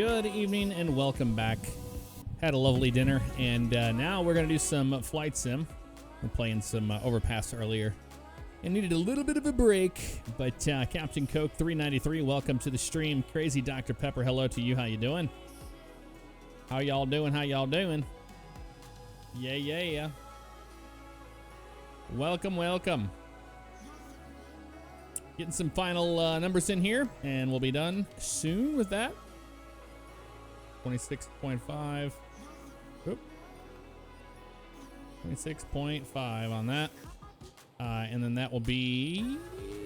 Good evening and welcome back. Had a lovely dinner, and now we're going to do some flight sim. We're playing some Overpass earlier and needed a little bit of a break, but Captain Coke 393, welcome to the stream. Crazy Dr. Pepper, hello to you. How you doing? How y'all doing? How y'all doing? Yeah. Welcome, welcome. Getting some final numbers in here, and we'll be done soon with that. 26.5. Oop. 26.5 on that. And then that will be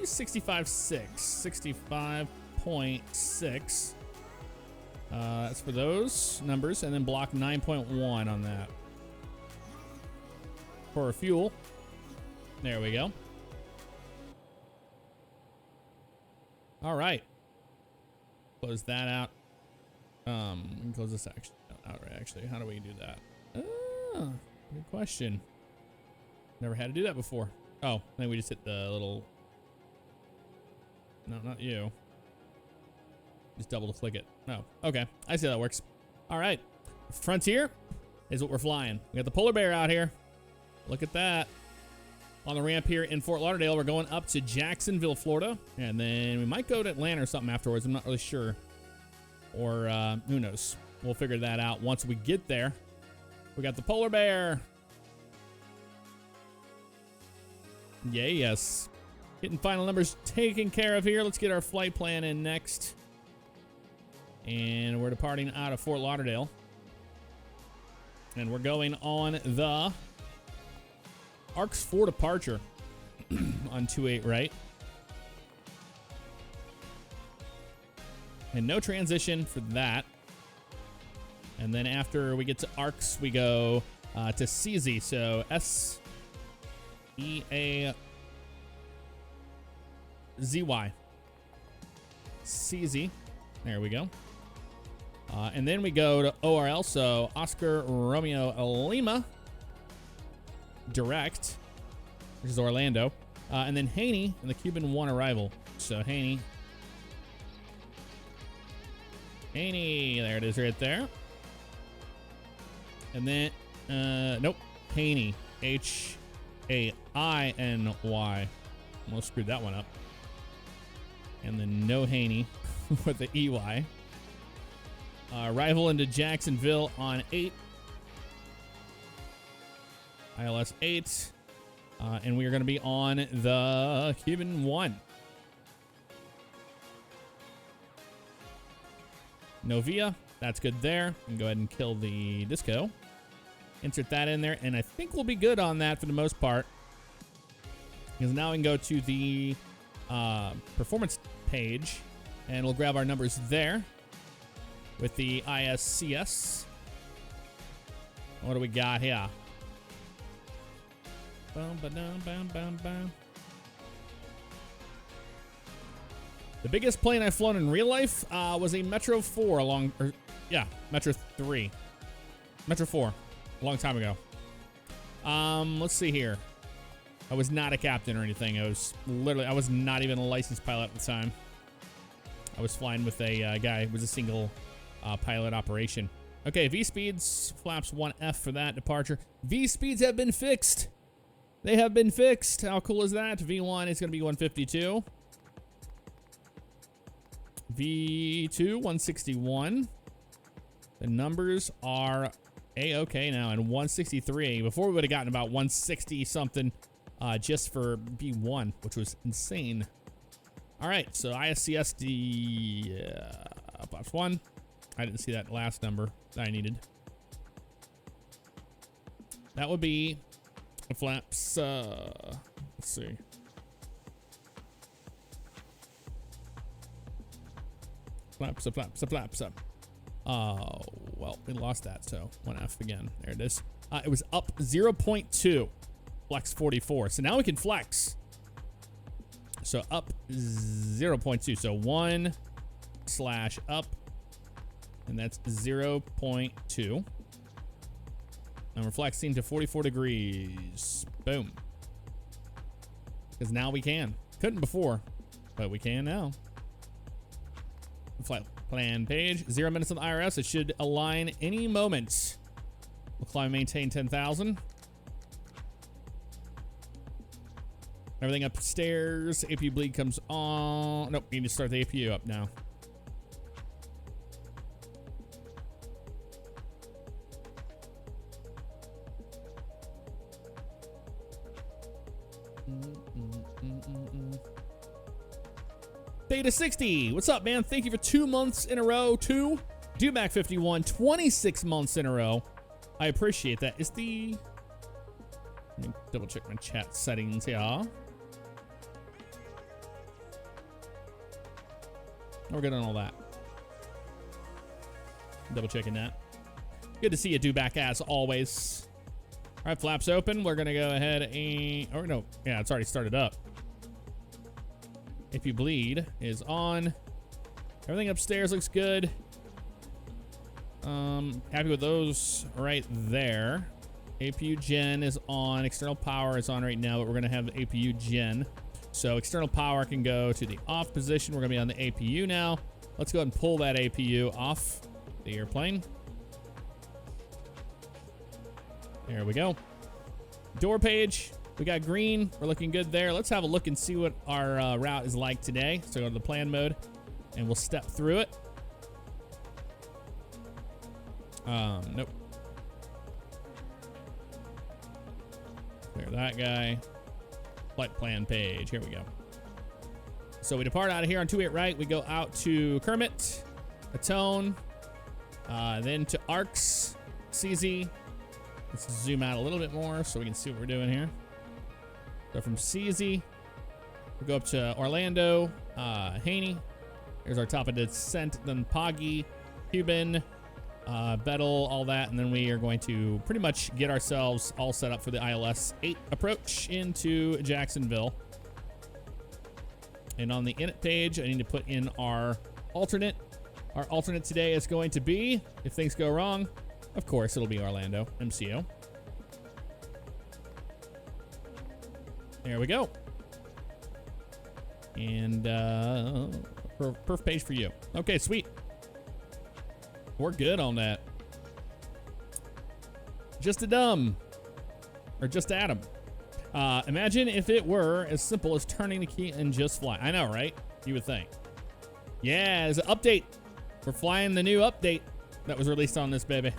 65.6. 65.6. That's for those numbers. And then block 9.1 on that. For fuel. There we go. All right. Close that out. We can close this outright, actually. How do we do that? Ah, good question. Never had to do that before. Oh, then we just hit the little... No, not you. Just double click it. Oh, okay. I see how that works. All right. Frontier is what we're flying. We got the polar bear out here. Look at that. On the ramp here in Fort Lauderdale, we're going up to Jacksonville, Florida. And then we might go to Atlanta or something afterwards. I'm not really sure. Or who knows? We'll figure that out once we get there. We got the polar bear. Yeah, yes. Getting final numbers taken care of here. Let's get our flight plan in next. And we're departing out of Fort Lauderdale. And we're going on the ARCS 4 departure on 28 right. And no transition for that. And then after we get to ARCS, we go to CZ. So SEAZY. CZ. There we go. And then we go to ORL. So Oscar Romeo Lima. Direct. Which is Orlando. And then Haney and the Cuban 1 arrival. So Haney, there it is right there. And then, nope, Haney, H-A-I-N-Y. Almost screwed that one up. And then no Haney with the E-Y. Arrival into Jacksonville on 8. ILS 8. And we are going to be on the Cuban 1. Novia, that's good there. You can go ahead and kill the disco. Insert that in there, and I think we'll be good on that for the most part. Because now we can go to the performance page, and we'll grab our numbers there with the ISCS. What do we got here? Bum, ba-dum, bum, bum, bum. The biggest plane I've flown in real life was a Metro 4 Metro 3. Metro 4, a long time ago. Let's see here. I was not a captain or anything. I was not even a licensed pilot at the time. I was flying with a guy. It was a single pilot operation. Okay, V-speeds, flaps 1F for that departure. V-speeds have been fixed. They have been fixed. How cool is that? V1 is going to be 152. V2, 161. The numbers are A-okay now, and 163. Before we would have gotten about 160 something just for V1, which was insane. All right, so ISCSD flaps 1. I didn't see that last number that I needed. That would be flaps, let's see. Flaps up. Oh, well, we lost that, so 1F again. There it is. It was up 0.2, flex 44. So now we can flex. So up 0.2. So 1/up, and that's 0.2. And we're flexing to 44 degrees. Boom. Because now we can. Couldn't before, but we can now. Flight Plan page. 0 minutes on the IRS. It should align any moment. We'll climb, maintain 10,000. Everything upstairs. APU bleed comes on. Nope, we need to start the APU up now. Beta 60, what's up, man? Thank you for 2 months in a row. Dewback 51, 26 months in a row. I appreciate that. Is the... Let me double check my chat settings here. We're good on all that. Double checking that. Good to see you, Dewback, as always. All right, flaps open. We're gonna go ahead and... Oh, no. Yeah, it's already started up. If you bleed is on. Everything upstairs looks good. Happy with those right there. APU gen is on. External power is on right now, but we're gonna have APU gen. So external power can go to the off position. We're gonna be on the APU now. Let's go ahead and pull that APU off the airplane. There we go. Door page. We got green. We're looking good there. Let's have a look and see what our route is like today. So go to the plan mode and we'll step through it. Nope. Clear that guy. Flight plan page. Here we go. So we depart out of here on 28 right. We go out to Kermit, Atone, then to Arcs, CZ. Let's zoom out a little bit more so we can see what we're doing here. So from CZ, we go up to Orlando, Haney. Here's our top of descent, then Poggy, Cuban, Bettel, all that. And then we are going to pretty much get ourselves all set up for the ILS 8 approach into Jacksonville. And on the init page, I need to put in our alternate. Our alternate today is going to be, if things go wrong, of course, it'll be Orlando, MCO. There we go. And perf page for you. Okay, sweet. We're good on that. Just a dumb. Or just Adam. Imagine if it were as simple as turning the key and just fly. I know, right? You would think. Yeah, there's an update. We're flying the new update that was released on this baby.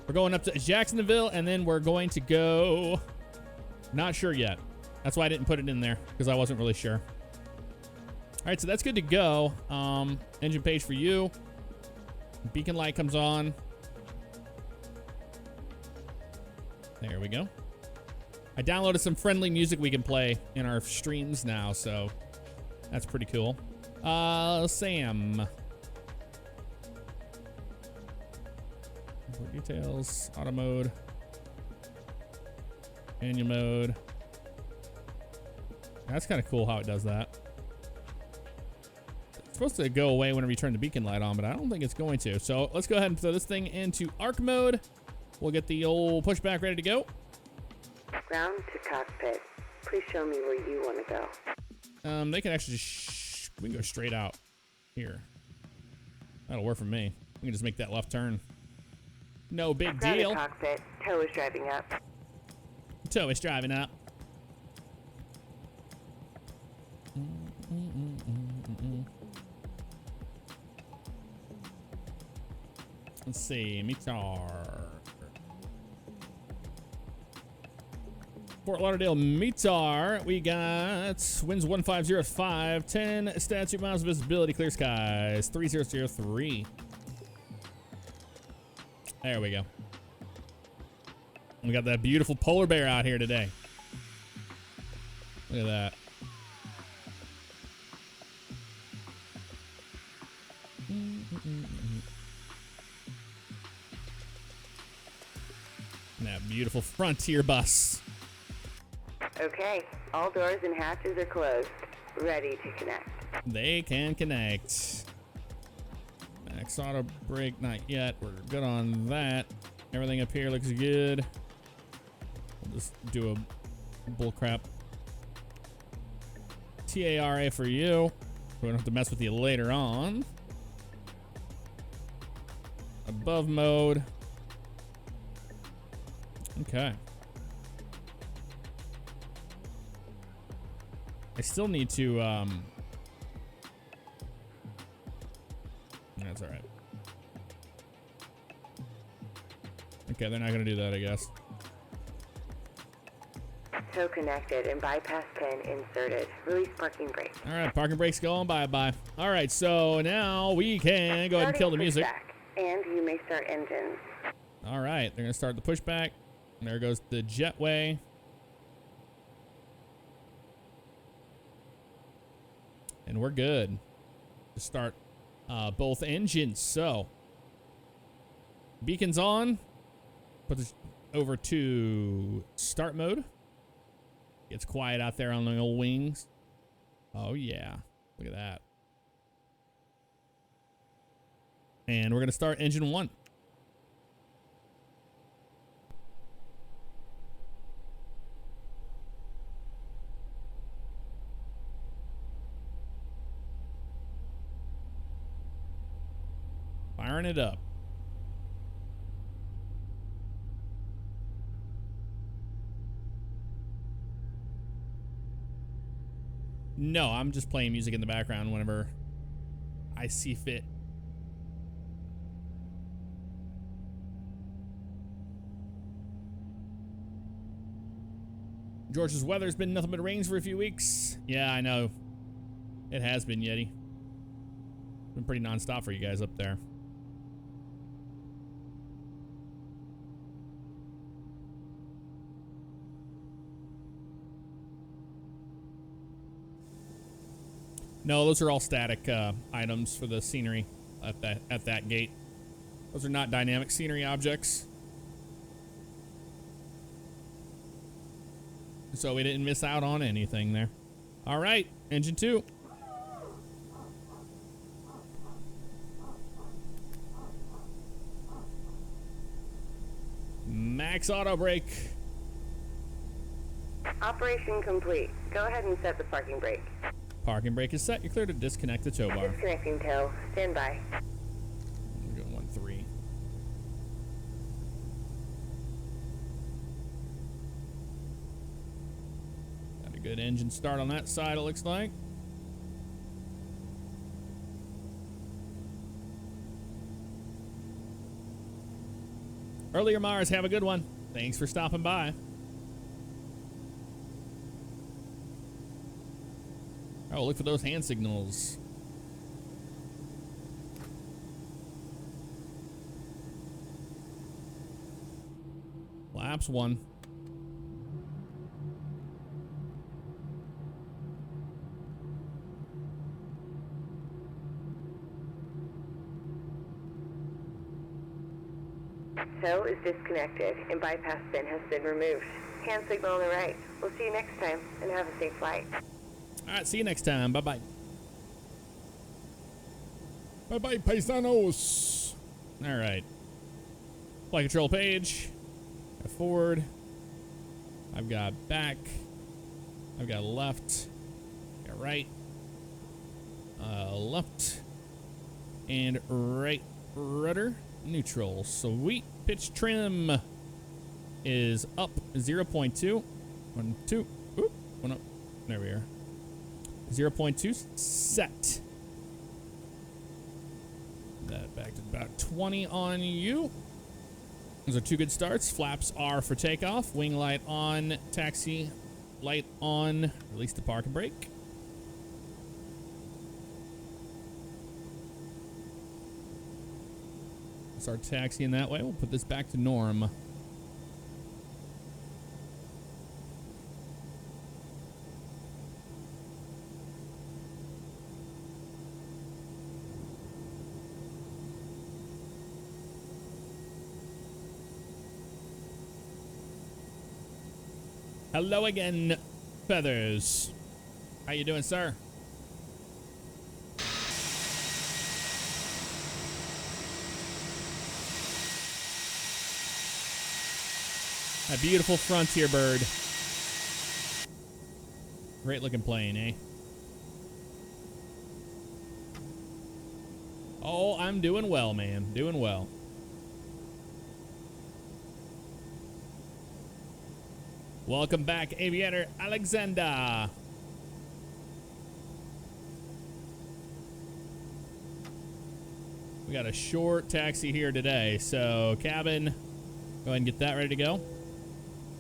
We're going up to Jacksonville, and then we're going to go... Not sure yet. That's why I didn't put it in there, because I wasn't really sure. All right, so that's good to go. Engine page for you. Beacon light comes on. There we go. I downloaded some friendly music we can play in our streams now, so that's pretty cool. Sam. Details, auto mode, manual mode. That's kind of cool how it does that. It's supposed to go away whenever you turn the beacon light on, but I don't think it's going to. So let's go ahead and throw this thing into arc mode. We'll get the old pushback ready to go. Ground to cockpit. Please show me where you want to go. They can actually just we can go straight out here. That'll work for me. We can just make that left turn. No big deal. Ground to cockpit. Tow is driving up. Tow is driving up. Let's see, METAR. Fort Lauderdale METAR. We got winds 1505, 10 statute miles of visibility, clear skies, 3003. There we go. We got that beautiful polar bear out here today. Look at that. And that beautiful Frontier bus. Okay, all doors and hatches are closed. Ready to connect. They can connect. Max auto brake, not yet. We're good on that. Everything up here looks good. We'll just do a bull crap. TARA for you. We don't have to mess with you later on. above mode. Okay. I still need to, that's all right. Okay, they're not gonna do that, I guess. Tow connected and bypass pin inserted. Release parking brake. All right, parking brake's going bye-bye. All right, so now we can go ahead and kill the music. And you may start engines. All right, they're gonna start the pushback. And there goes the jetway. And we're good to start both engines. So, beacons on. Put this over to start mode. Gets quiet out there on the old wings. Oh, yeah. Look at that. And we're going to start engine 1. Firing it up. No, I'm just playing music in the background whenever I see fit. George's weather's been nothing but rains for a few weeks. Yeah, I know. It has been, Yeti. Been pretty nonstop for you guys up there. No, those are all static items for the scenery at that gate. Those are not dynamic scenery objects. So we didn't miss out on anything there. All right, engine 2. Max auto brake. Operation complete. Go ahead and set the parking brake. Parking brake is set. You're clear to disconnect the tow bar. Disconnecting tow. Stand by. We're going 1-3. Got a good engine start on that side, it looks like. Earlier, Mars, have a good one. Thanks for stopping by. Oh, look for those hand signals. Laps 1. Tow is disconnected and bypass pin has been removed. Hand signal on the right. We'll see you next time and have a safe flight. All right, see you next time. Bye-bye. Bye-bye, paisanos. All right. Flight control page. Got forward. I've got back. I've got left. Got right. Left. And right rudder. Neutral. Sweet. Pitch trim is up 0.2. 1, 2. Oop. 1 up. There we are. 0.2 set. That back to about 20 on you. Those are 2 good starts. Flaps are for takeoff. Wing light on. Taxi light on. Release the parking brake. Start taxiing that way. We'll put this back to norm. Hello again, Feathers. How you doing, sir? A beautiful Frontier bird. Great looking plane, eh? Oh, I'm doing well, man. Doing well. Welcome back, Aviator Alexander. We got a short taxi here today, so cabin, go ahead and get that ready to go.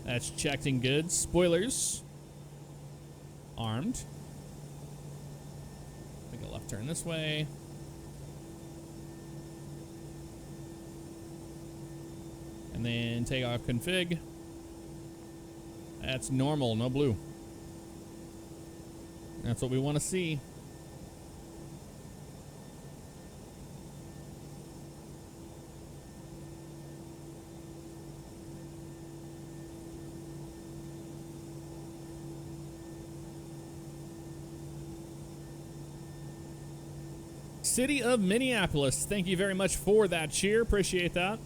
That's checked and good. Spoilers, armed. Make a left turn this way. And then takeoff config. That's normal, no blue. That's what we want to see. City of Minneapolis, thank you very much for that cheer. Appreciate that.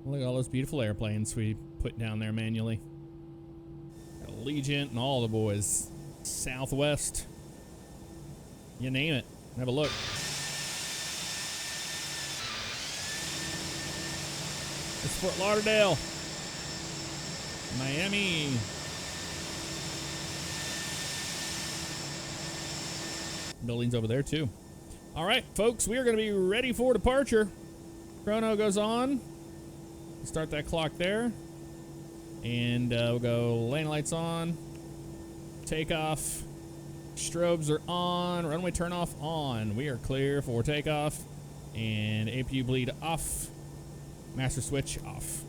Look at all those beautiful airplanes we put down there manually. Got Allegiant and all the boys. Southwest. You name it. Have a look. It's Fort Lauderdale. Miami. Buildings over there too. All right, folks, we are going to be ready for departure. Chrono goes on. Start that clock there. And we'll go lane lights on. Takeoff. Strobes are on. Runway turn off on. We are clear for takeoff. And APU bleed off. Master switch off.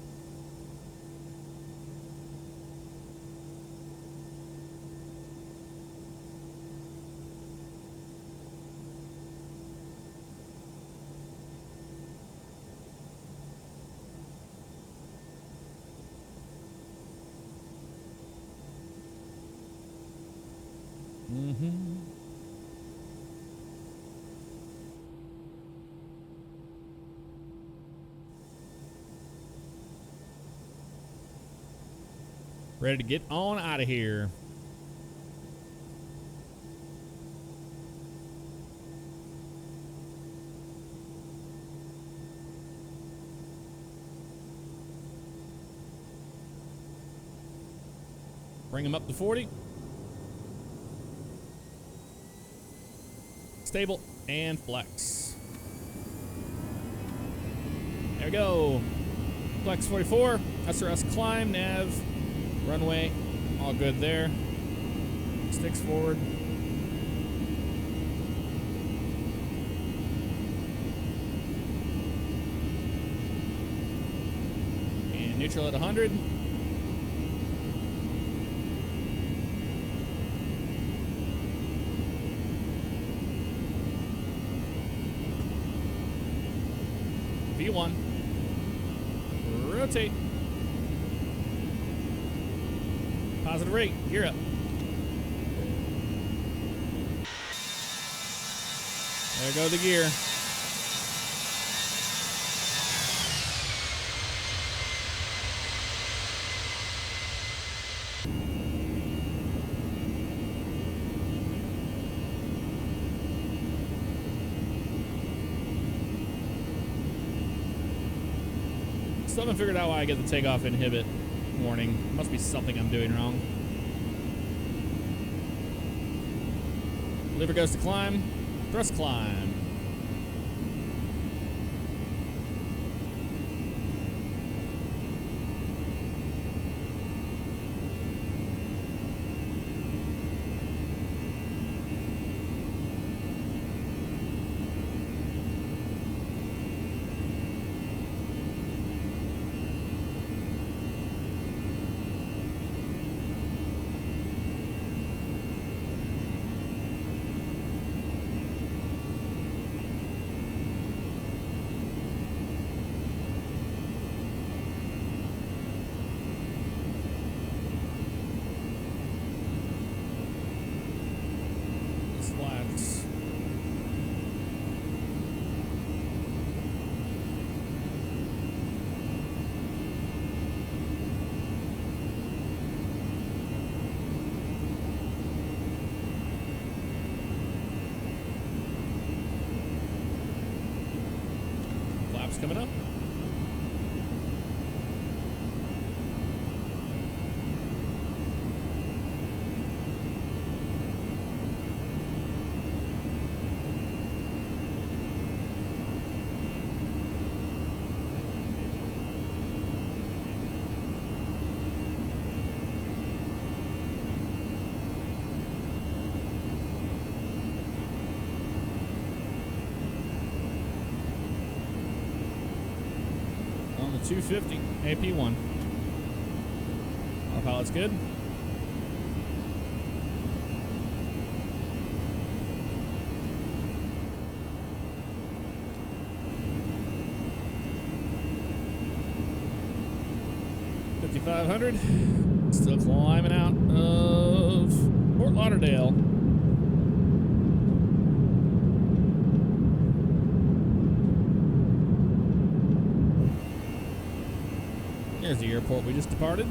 Ready to get on out of here. Bring him up to 40. Stable and flex. There we go. Flex 44. SRS climb, nav, runway. All good there. Sticks forward. And neutral at 100. V1. Rotate. Positive rate. Gear up. There go the gear. Still haven't figured out why I get the takeoff inhibit warning. Must be something I'm doing wrong. Lever goes to climb. Thrust climb. coming up. On the 250 AP1. Autopilot's good. $5,500. Still climbing out of Fort Lauderdale. There's the airport we just departed.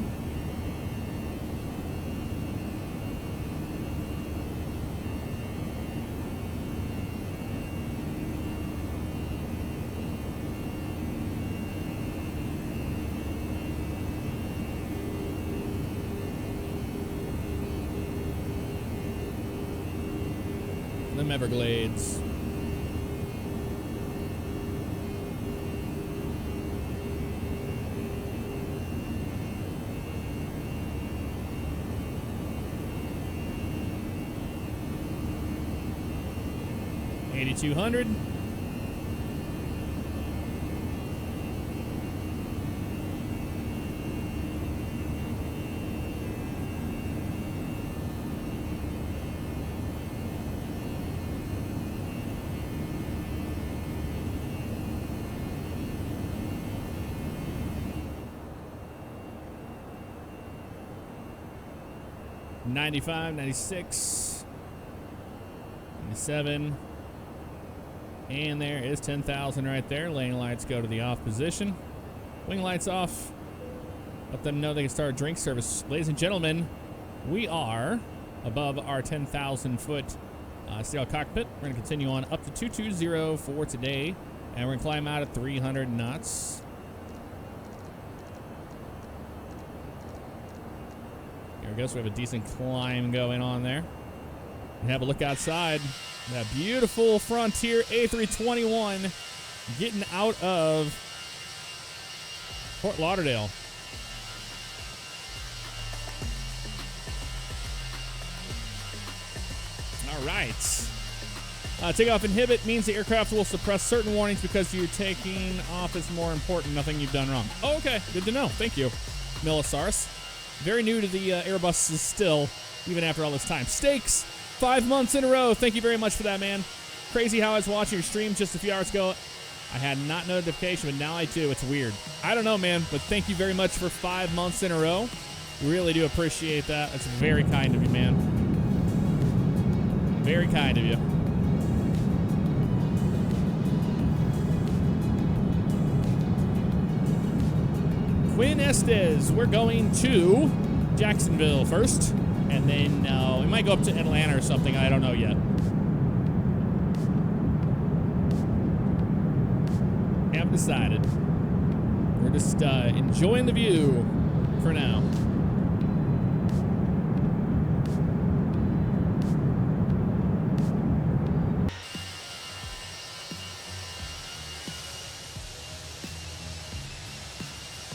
The Everglades. $8,200. $95, $96, $97. And there is 10,000 right there. Lane lights go to the off position. Wing lights off. Let them know they can start drink service. Ladies and gentlemen, we are above our 10,000 foot sail cockpit. We're going to continue on up to 220 for today. And we're going to climb out at 300 knots. There we go. So we have a decent climb going on there. And have a look outside. That beautiful Frontier A321 getting out of Fort Lauderdale. All right. Takeoff inhibit means the aircraft will suppress certain warnings because you're taking off is more important. Nothing you've done wrong. Oh, okay. Good to know. Thank you, Millisaurus. Very new to the Airbuses still, even after all this time. Stakes. 5 months in a row. Thank you very much for that, man. Crazy how I was watching your stream just a few hours ago. I had not notification, but now I do. It's weird. I don't know, man, but thank you very much for 5 months in a row. Really do appreciate that. That's very kind of you, man. Very kind of you. Quinn Estes. We're going to Jacksonville first. And then we might go up to Atlanta or something. I don't know yet. Haven't decided. We're just enjoying the view for now.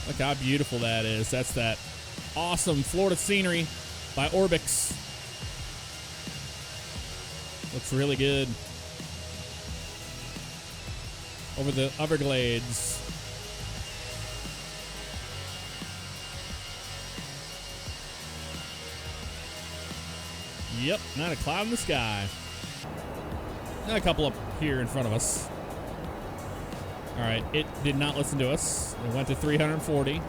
Look how beautiful that is. That's that awesome Florida scenery by Orbix. Looks really good. Over the Everglades. Yep, not a cloud in the sky. A couple up here in front of us. All right, it did not listen to us. It went to 340.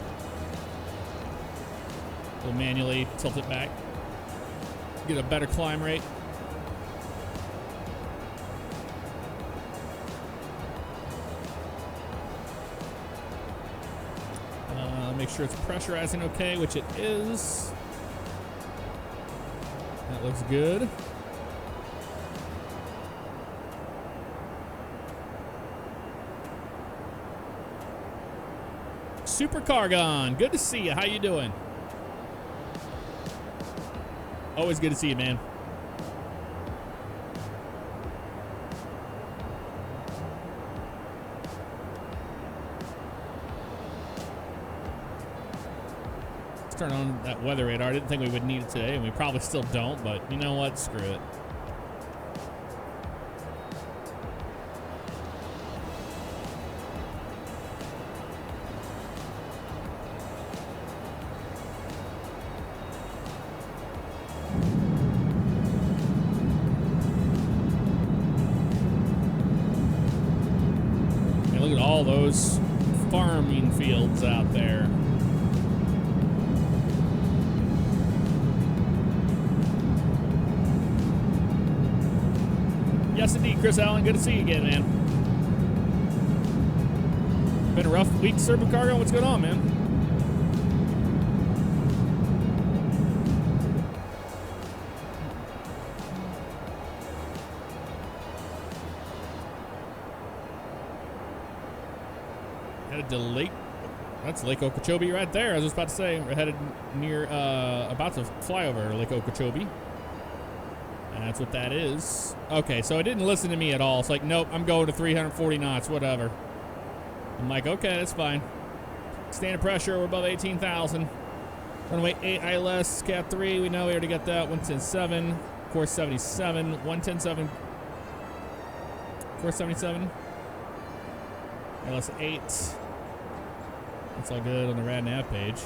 We'll manually tilt it back. Get a better climb rate. Make sure it's pressurizing okay, which it is. That looks good. Super Cargon, good to see you. How you doing? Always good to see you, man. Let's turn on that weather radar. I didn't think we would need it today, and we probably still don't, but you know what? Screw it. All those farming fields out there. Yes, indeed, Chris Allen. Good to see you again, man. Been a rough week, Serbo Cargo. What's going on, man? To Lake, that's Lake Okeechobee right there. I was just about to say we're headed near, about to fly over Lake Okeechobee. And that's what that is. Okay, so it didn't listen to me at all. It's like, nope, I'm going to 340 knots, whatever. I'm like, okay, that's fine. Standard pressure, we're above 18,000. Runway 8 ILS, Cat 3, we know we already got that. 110.7, course 77, 110.7, course 77. ILS 8. That's all good on the rad nav page.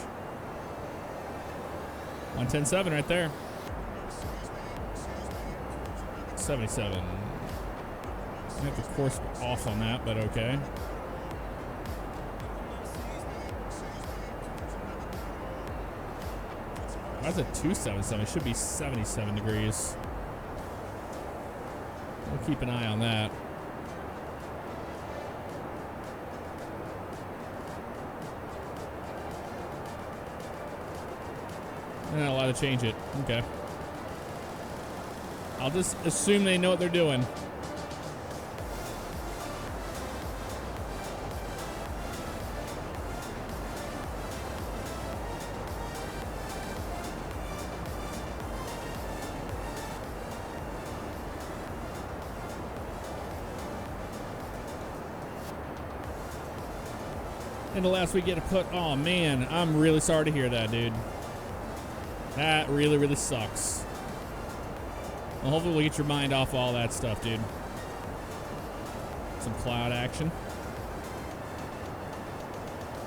110.7 right there. 77. I have the course off on that, but okay. That's a 277. It should be 77 degrees. We'll keep an eye on that. Not allowed to change it. Okay. I'll just assume they know what they're doing. In the last week, get a put. Oh man, I'm really sorry to hear that, dude. That really, really sucks. Well, hopefully we'll get your mind off all that stuff, dude. Some cloud action.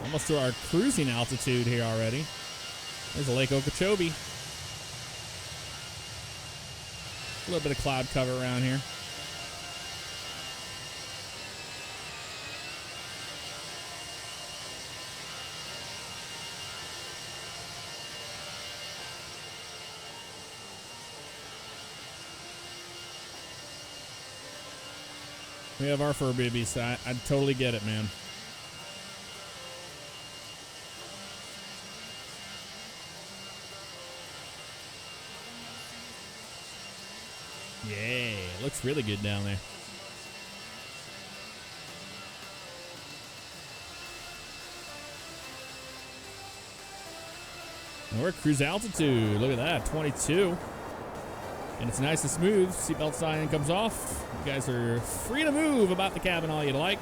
Almost to our cruising altitude here already. There's Lake Okeechobee. A little bit of cloud cover around here. We have our fur babies. I totally get it, man. Yeah, looks really good down there. And we're at cruise altitude. Look at that, 22. And it's nice and smooth. Seatbelt sign comes off. You guys are free to move about the cabin all you'd like.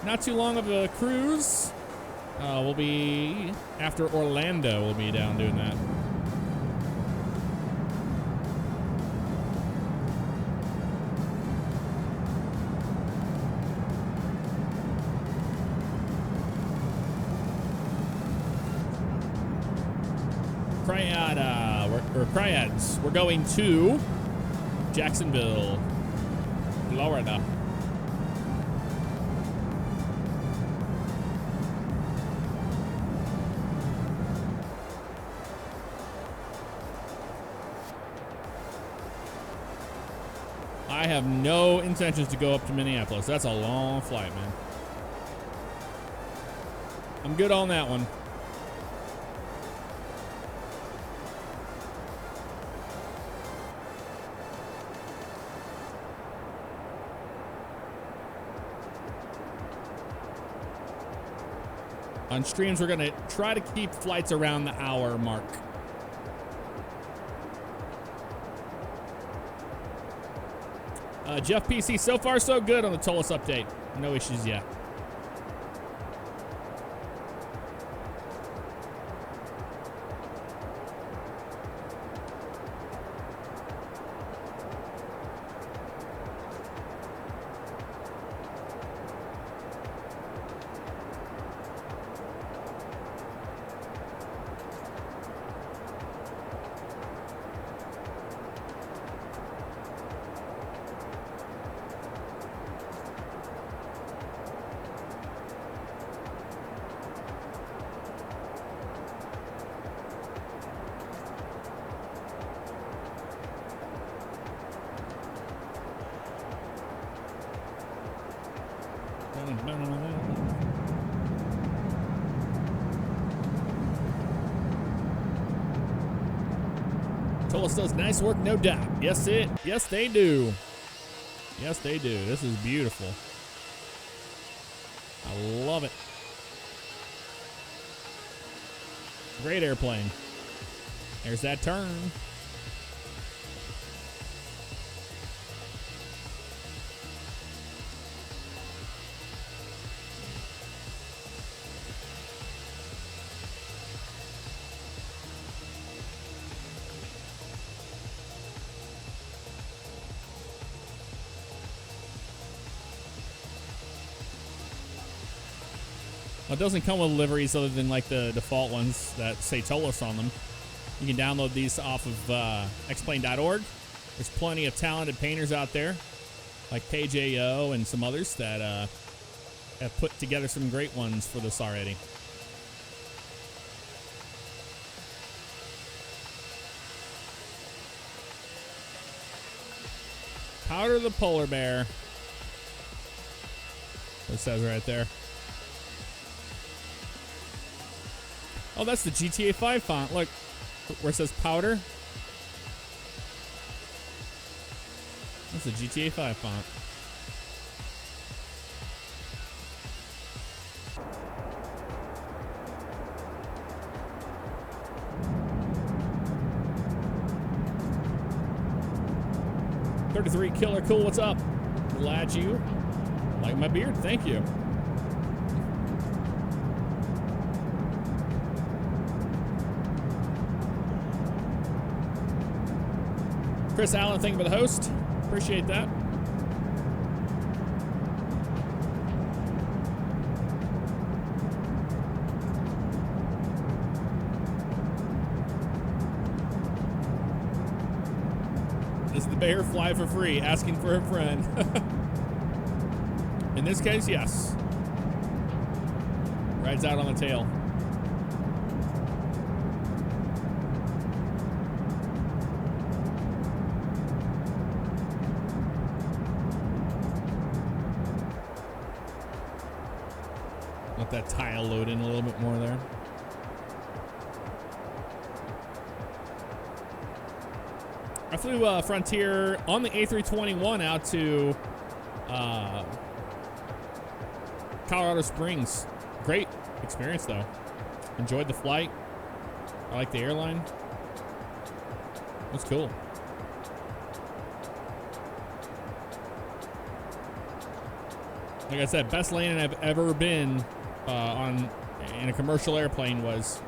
Not too long of a cruise. We'll be after Orlando. We'll be down doing that. Cryads. We're going to Jacksonville, Florida. I have no intentions to go up to Minneapolis. That's a long flight, man. I'm good on that one. On streams, we're going to try to keep flights around the hour mark. Jeff PC, so far so good on the Toliss update. No issues yet. Toliss does nice work, no doubt. Yes, they do. Yes, they do. This is beautiful. I love it. Great airplane. There's that turn. Well, it doesn't come with liveries other than like the default ones that say Toliss on them. You can download these off of xplane.org. There's plenty of talented painters out there, like KJAX and some others that have put together some great ones for this already. Powder the polar bear. It says right there. Oh, that's the GTA 5 font. Look, where it says powder. That's the GTA 5 font. $33 Killer Cool, what's up? Glad you like my beard. Thank you. Chris Allen, thank you for the host. Appreciate that. Does the bear fly for free? Asking for a friend. In this case, yes. Rides out on the tail. Let that tile load in a little bit more there. I flew Frontier on the A321 out to Colorado Springs. Great experience though. Enjoyed the flight. I like the airline. It was cool. Like I said, best landing I've ever been in a commercial airplane was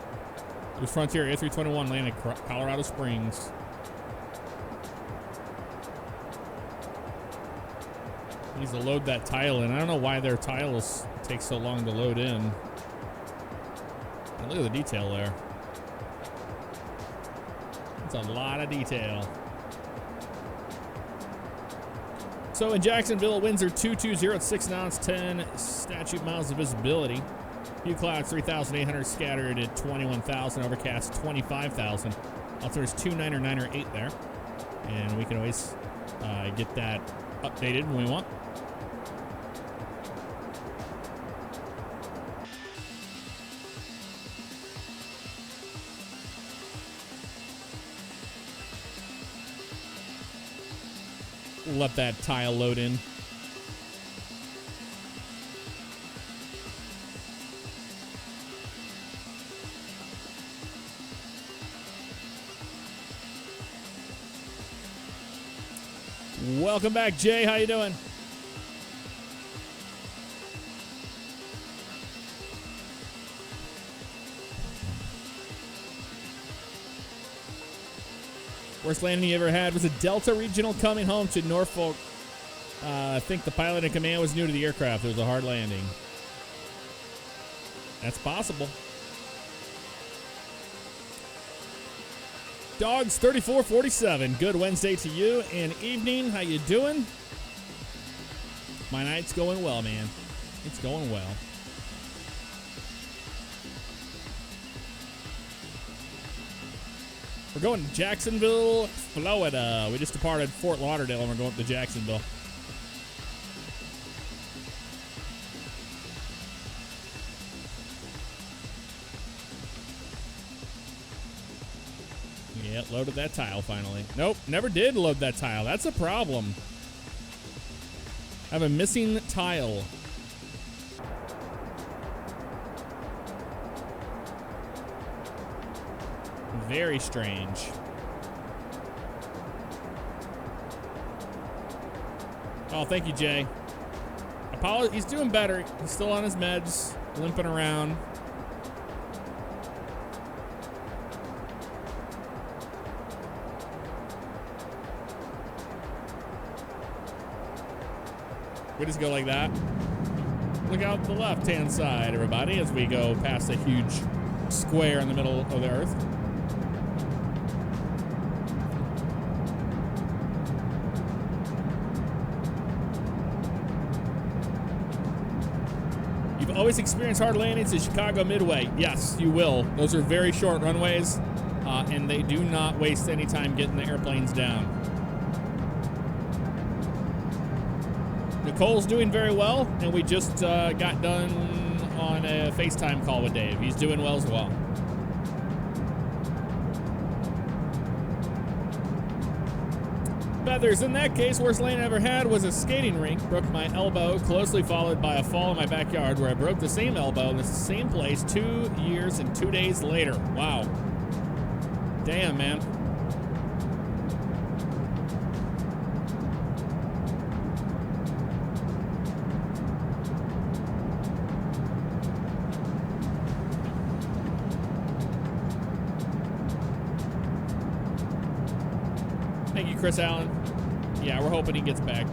Frontier A321 landing at Colorado Springs. Needs to load that tile in. I don't know why their tiles take so long to load in. And look at the detail there. It's a lot of detail. So in Jacksonville, winds are 220 at 6 knots, 10 statute miles of visibility. Few clouds, 3,800 scattered at 21,000, overcast 25,000. Also, there's 2, 9, or 9, or 8 there. And we can always get that updated when we want. Let that tile load in. Welcome back, Jay. How you doing? Worst landing you ever had was a Delta Regional coming home to Norfolk. I think the pilot in command was new to the aircraft. It was a hard landing. That's possible. Dogs 3447. Good Wednesday to you and evening. How you doing? My night's going well, man. It's going well. We're going to Jacksonville, Florida. We just departed Fort Lauderdale and we're going up to Jacksonville. Yeah, loaded that tile finally. Nope, never did load that tile. That's a problem. I have a missing tile. Very strange. Oh, thank you, Jay. Apollo, he's doing better. He's still on his meds, limping around. We just go like that. Look out the left-hand side, everybody, as we go past a huge square in the middle of the earth. You've always experienced hard landings at Chicago Midway. Yes, you will. Those are very short runways, and they do not waste any time getting the airplanes down. Nicole's doing very well, and we just got done on a FaceTime call with Dave. He's doing well as well. Feathers, in that case, worst landing I ever had was a skating rink. Broke my elbow, closely followed by a fall in my backyard where I broke the same elbow in the same place 2 years and 2 days later. Wow. Damn, man. Thank you, Chris Allen. Yeah, we're hoping he gets back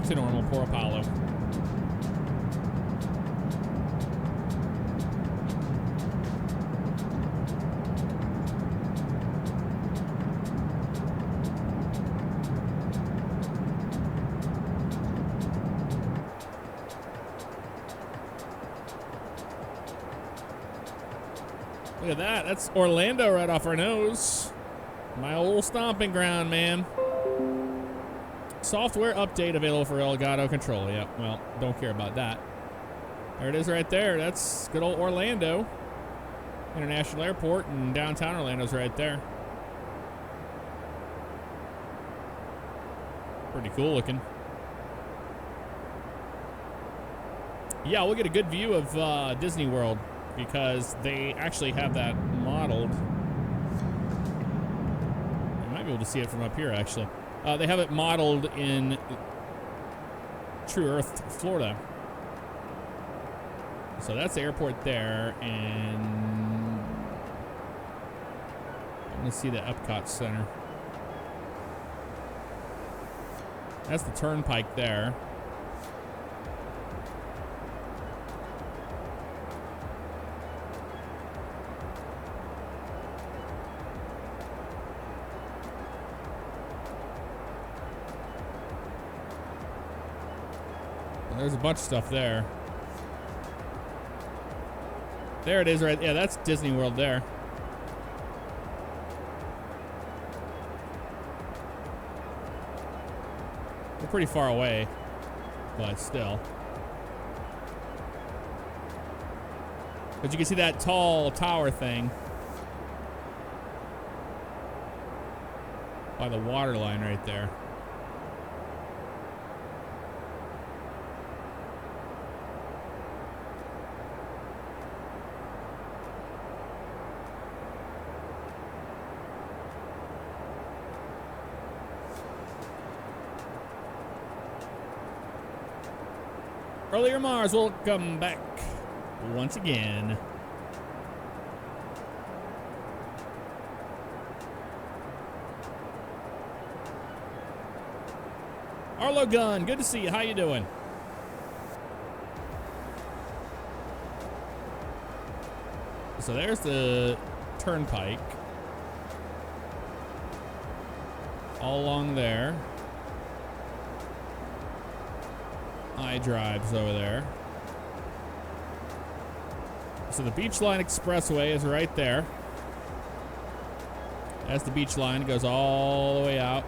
to normal. Poor Apollo. Look at that. That's Orlando right off our nose. My old stomping ground, man. Software update available for Elgato Control. Yeah, well, don't care about that. There it is right there. That's good old Orlando International Airport, and downtown Orlando's right there. Pretty cool looking. Yeah, we'll get a good view of Disney World because they actually have that modeled. You might be able to see it from up here, actually. They have it modeled in True Earth, Florida. So that's the airport there, and I'm gonna see the Epcot Center. That's the turnpike there. There's a bunch of stuff there. There it is right. Yeah, that's Disney World there. We're pretty far away, but still. But you can see that tall tower thing by the water line right there. Earlier Mars, welcome back once again. Arlo Gun, good to see you. How you doing? So there's the turnpike. All along there. iDrive's over there. So the Beachline Expressway is right there. That's the beach line. It goes all the way out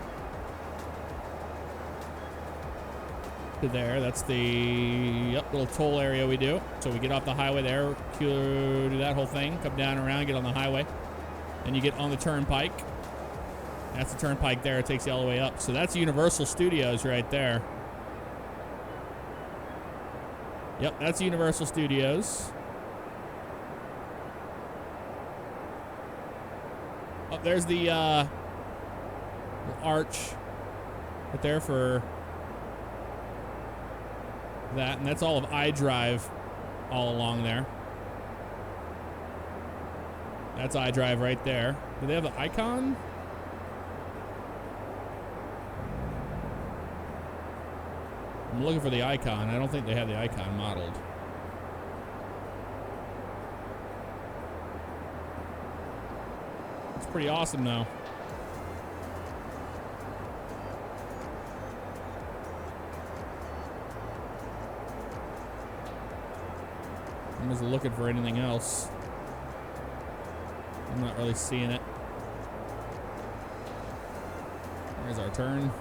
to there. That's the little toll area we do. So we get off the highway there, do that whole thing, come down around, get on the highway, and you get on the turnpike. That's the turnpike there. It takes you all the way up. So that's Universal Studios right there. Yep, that's Universal Studios. Oh, there's the arch right there for that, and that's all of iDrive all along there. That's iDrive right there. Do they have the icon? I'm looking for the icon. I don't think they have the icon modeled. It's pretty awesome though. I'm just looking for anything else. I'm not really seeing it. There's our turn.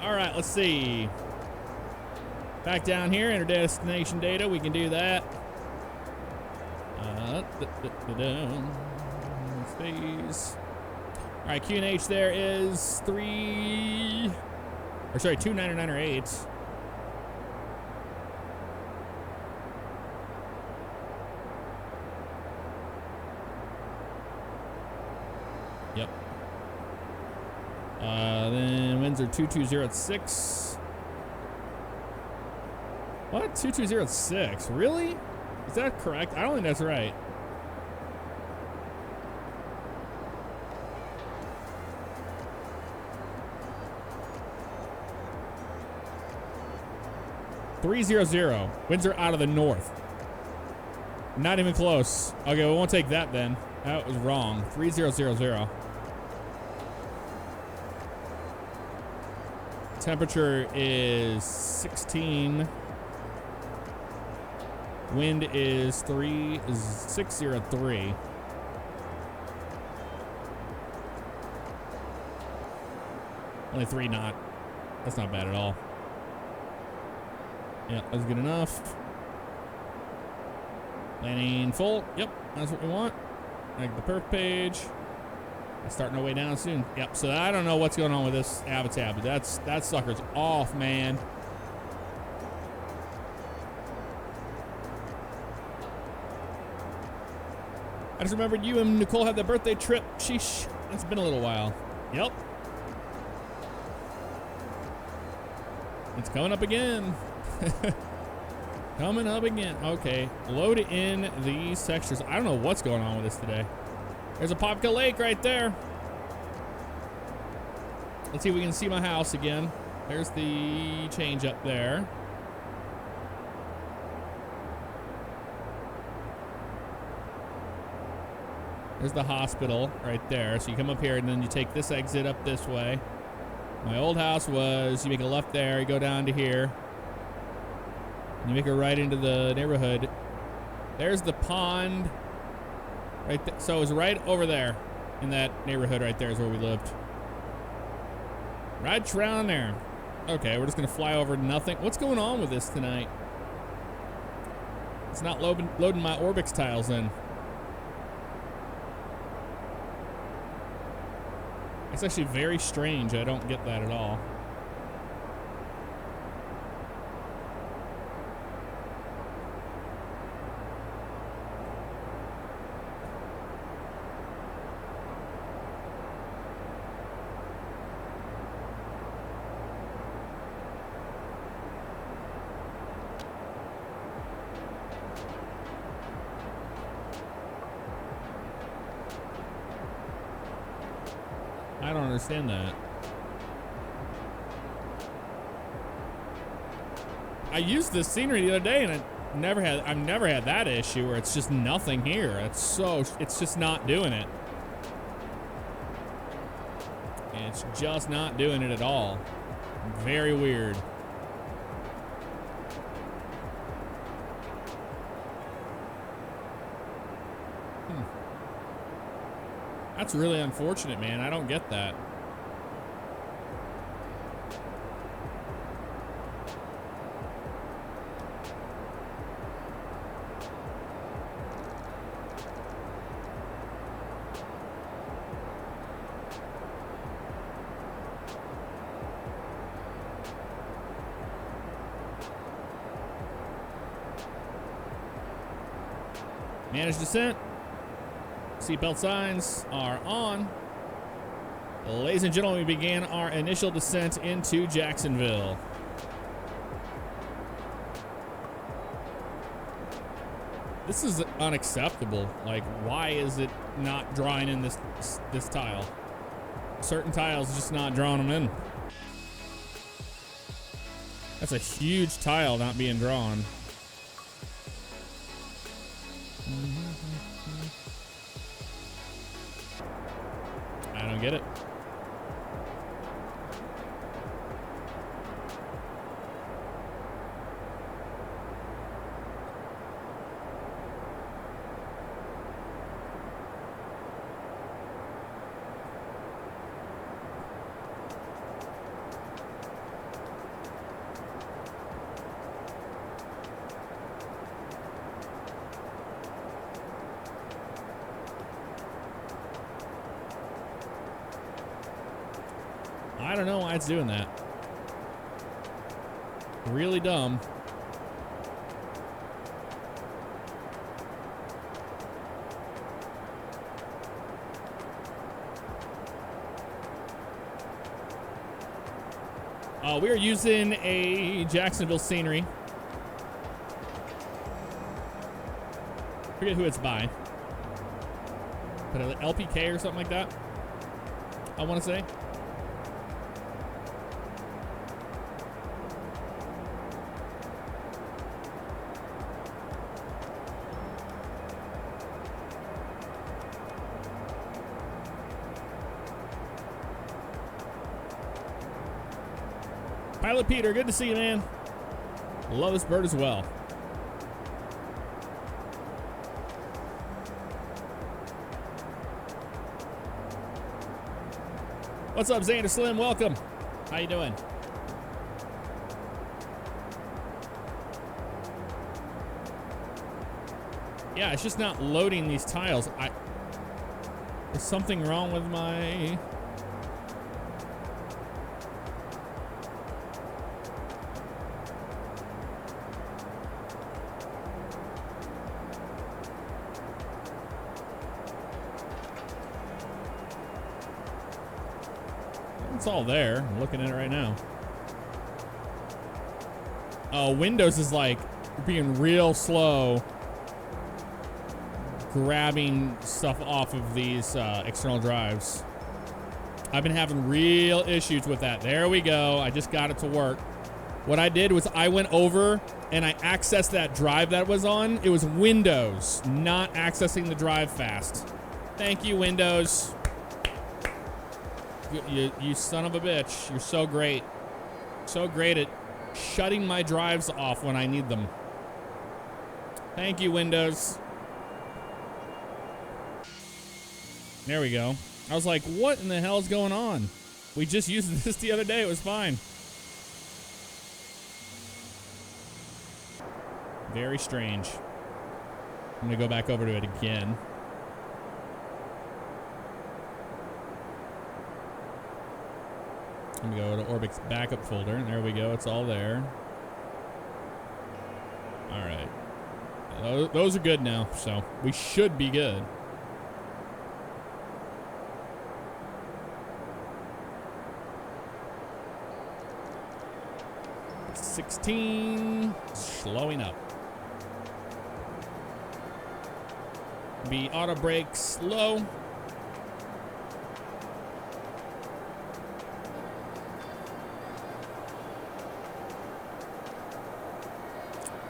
All right, let's see. Back down here, enter destination data. We can do that. Space. All right, Q&H there is 299 or 8. Yep. Then Windsor 2206. What? 2206? Really? Is that correct? I don't think that's right. $300. Windsor out of the north. Not even close. Okay, we won't take that then. That was wrong. 3000. Temperature is 16. Wind is 603. Only 3 knot. That's not bad at all. Yeah, that's good enough. Landing full. Yep, that's what we want. Like the perf page. Starting our way down soon. Yep, so I don't know what's going on with this Avatar, but that sucker's off, man. I just remembered you and Nicole had the birthday trip. Sheesh, it's been a little while. Yep. It's coming up again. Coming up again. Okay, load in these textures. I don't know what's going on with this today. There's a Popka Lake right there. Let's see if we can see my house again. There's the change up there. There's the hospital right there. So you come up here and then you take this exit up this way. My old house was, you make a left there, you go down to here. And you make a right into the neighborhood. There's the pond. Right there. So it was right over there in that neighborhood right there is where we lived. Right around there. Okay, we're just going to fly over nothing. What's going on with this tonight? It's not loading my Orbix tiles in. It's actually very strange. I don't get that at all. I don't understand that. I used this scenery the other day and I've never had that issue where it's just nothing here. It's just not doing it. It's just not doing it at all. Very weird. That's really unfortunate, man. I don't get that. Manage descent. Seatbelt signs are on. Ladies and gentlemen, we began our initial descent into Jacksonville. This is unacceptable. Like, why is it not drawing in this tile? Certain tiles just not drawing them in. That's a huge tile not being drawn. I don't get it. I don't know why it's doing that. Really dumb. We are using a Jacksonville scenery. Forget who it's by. But an LPK or something like that, I want to say. Pilot Peter, good to see you, man. Love this bird as well. What's up, Xander Slim? Welcome. How you doing? Yeah, it's just not loading these tiles. There's something wrong with my... It's all there. I'm looking at it right now. Oh, Windows is like being real slow grabbing stuff off of these external drives. I've been having real issues with that. There we go. I just got it to work. What I did was I went over and I accessed that drive that was on. It was Windows, not accessing the drive fast. Thank you, Windows. You son of a bitch. You're so great. So great at shutting my drives off when I need them. Thank you, Windows. There we go. I was like, what in the hell is going on? We just used this the other day. It was fine. Very strange. I'm going to go back over to it again. I'm going to go to Orbic's backup folder, and there we go. It's all there. All right. Those are good now, so we should be good. It's 16. Slowing up. Be auto brakes low.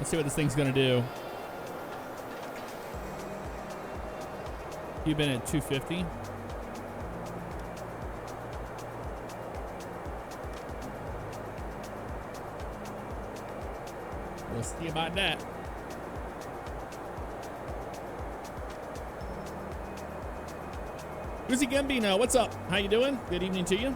Let's see what this thing's gonna do. You've been at 250. We'll see about that. Uzi Gambino, what's up? How you doing? Good evening to you.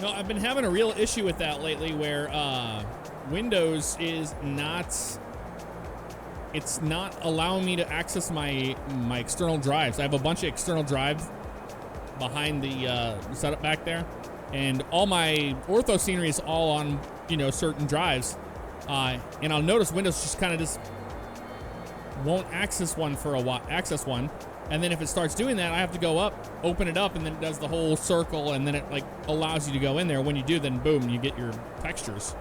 No, I've been having a real issue with that lately where Windows is not, it's not allowing me to access my external drives. I have a bunch of external drives behind the setup back there, and all my ortho scenery is all on, you know, certain drives. And I'll notice Windows just kind of just won't access one for a while, and then if it starts doing that, I have to go up, open it up, and then it does the whole circle, and then it like allows you to go in there. When you do, then boom, you get your textures.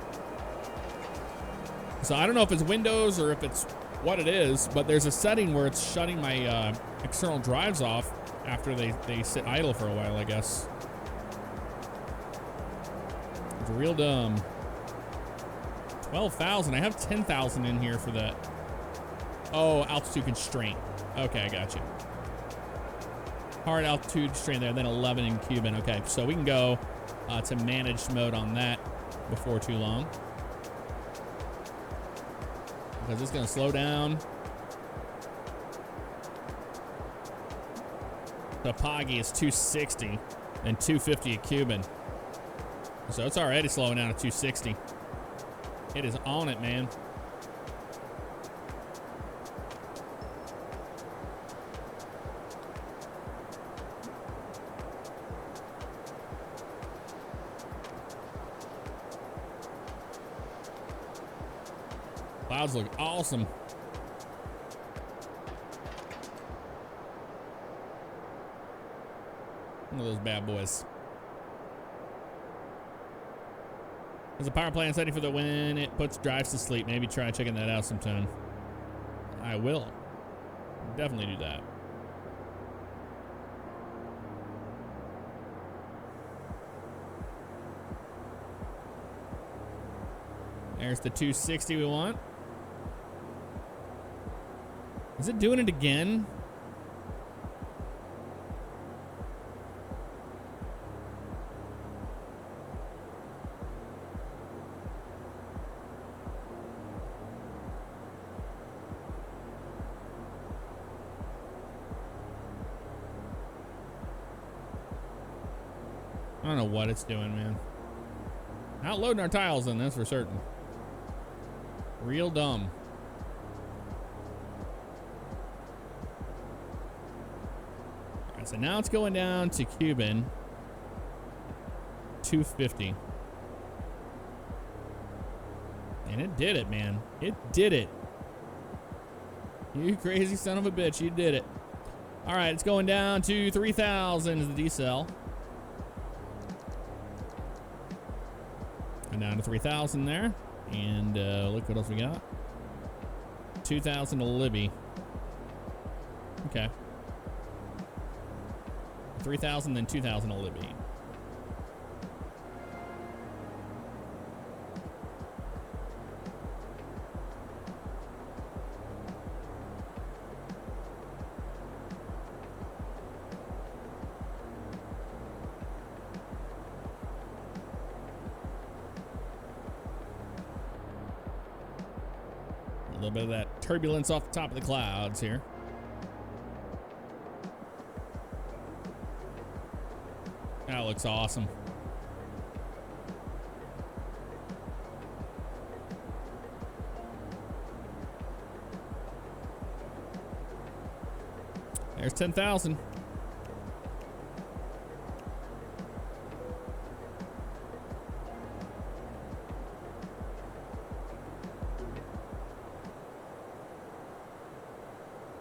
So I don't know if it's Windows or if it's what it is, but there's a setting where it's shutting my external drives off after they sit idle for a while, I guess. It's real dumb. 12,000. I have 10,000 in here for that. Oh, altitude constraint. Okay, I got you. Hard altitude constraint there, then 11 in Cuban. Okay, so we can go to managed mode on that before too long. Because it's going to slow down. The Poggy is 260 and 250 at Cuban. So it's already slowing down at 260. It is on it, man. Clouds look awesome. One of those bad boys. There's a power plant setting for the when it puts drives to sleep. Maybe try checking that out sometime. I will. Definitely do that. There's the 260 we want. Is it doing it again? I don't know what it's doing, man. Not loading our tiles in, that's for certain. Real dumb. All right, so now it's going down to Cuban. 250. And it did it, man. It did it. You crazy son of a bitch, you did it. All right, it's going down to 3,000 is the decel. And down to 3,000 there. And look what else we got. 2,000 to Libby. Okay. 3,000, then 2,000 to Libby. A little bit of that turbulence off the top of the clouds here. That looks awesome. There's 10,000.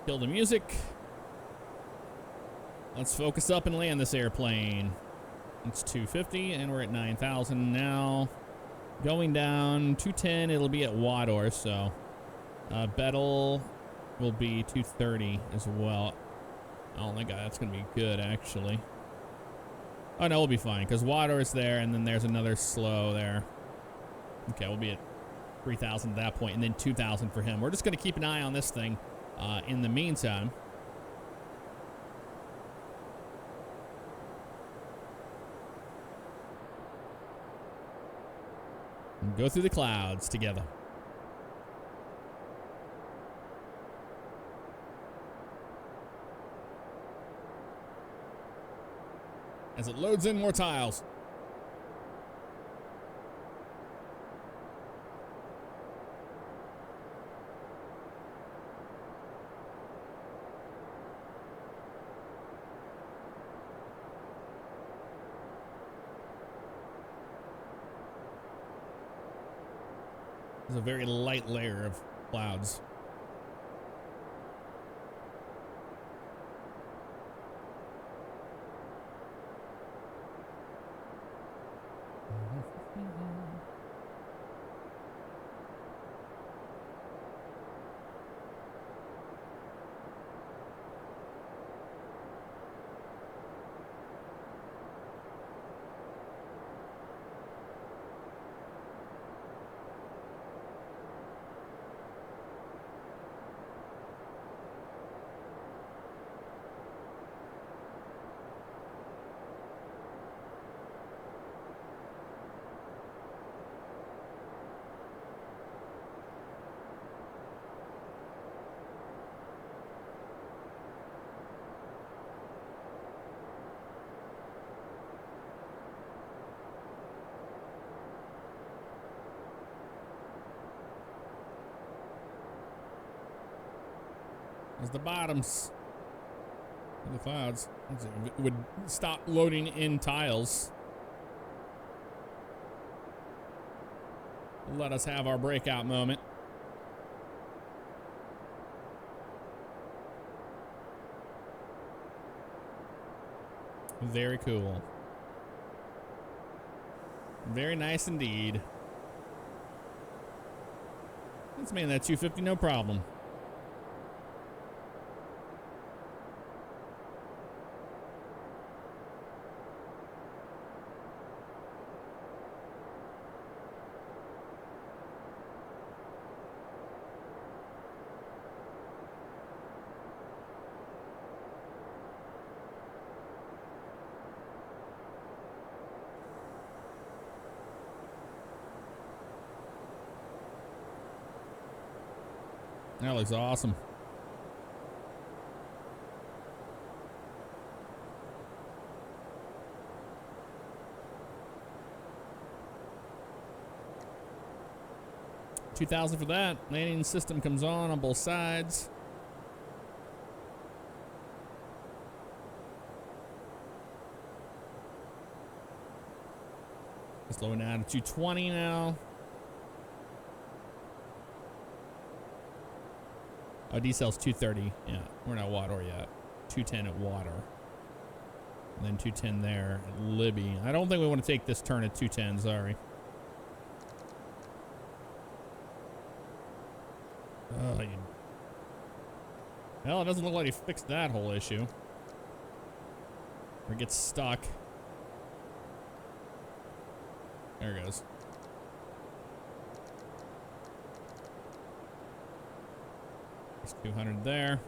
Kill the music. Let's focus up and land this airplane. It's 250 and we're at 9,000 now. Going down 210, it'll be at Wador, so Bettel will be 230 as well. I don't think that's going to be good, actually. Oh, no, we'll be fine, because water is there, and then there's another slow there. Okay, we'll be at 3,000 at that point, and then 2,000 for him. We're just going to keep an eye on this thing in the meantime. And go through the clouds together. As it loads in more tiles. There's a very light layer of clouds. As the bottoms of the clouds would stop loading in tiles. Let us have our breakout moment. Very cool. Very nice indeed. Let's man that 250, no problem. That looks awesome. $2,000 for that. Landing system comes on both sides. Slowing down to 220 now. Oh, decels 230. Yeah, we're not water yet. 210 at water. And then 210 there at Libby. I don't think we want to take this turn at 210, sorry. Oh, well, it doesn't look like he fixed that whole issue. Or gets stuck. There it goes. There's 200 there.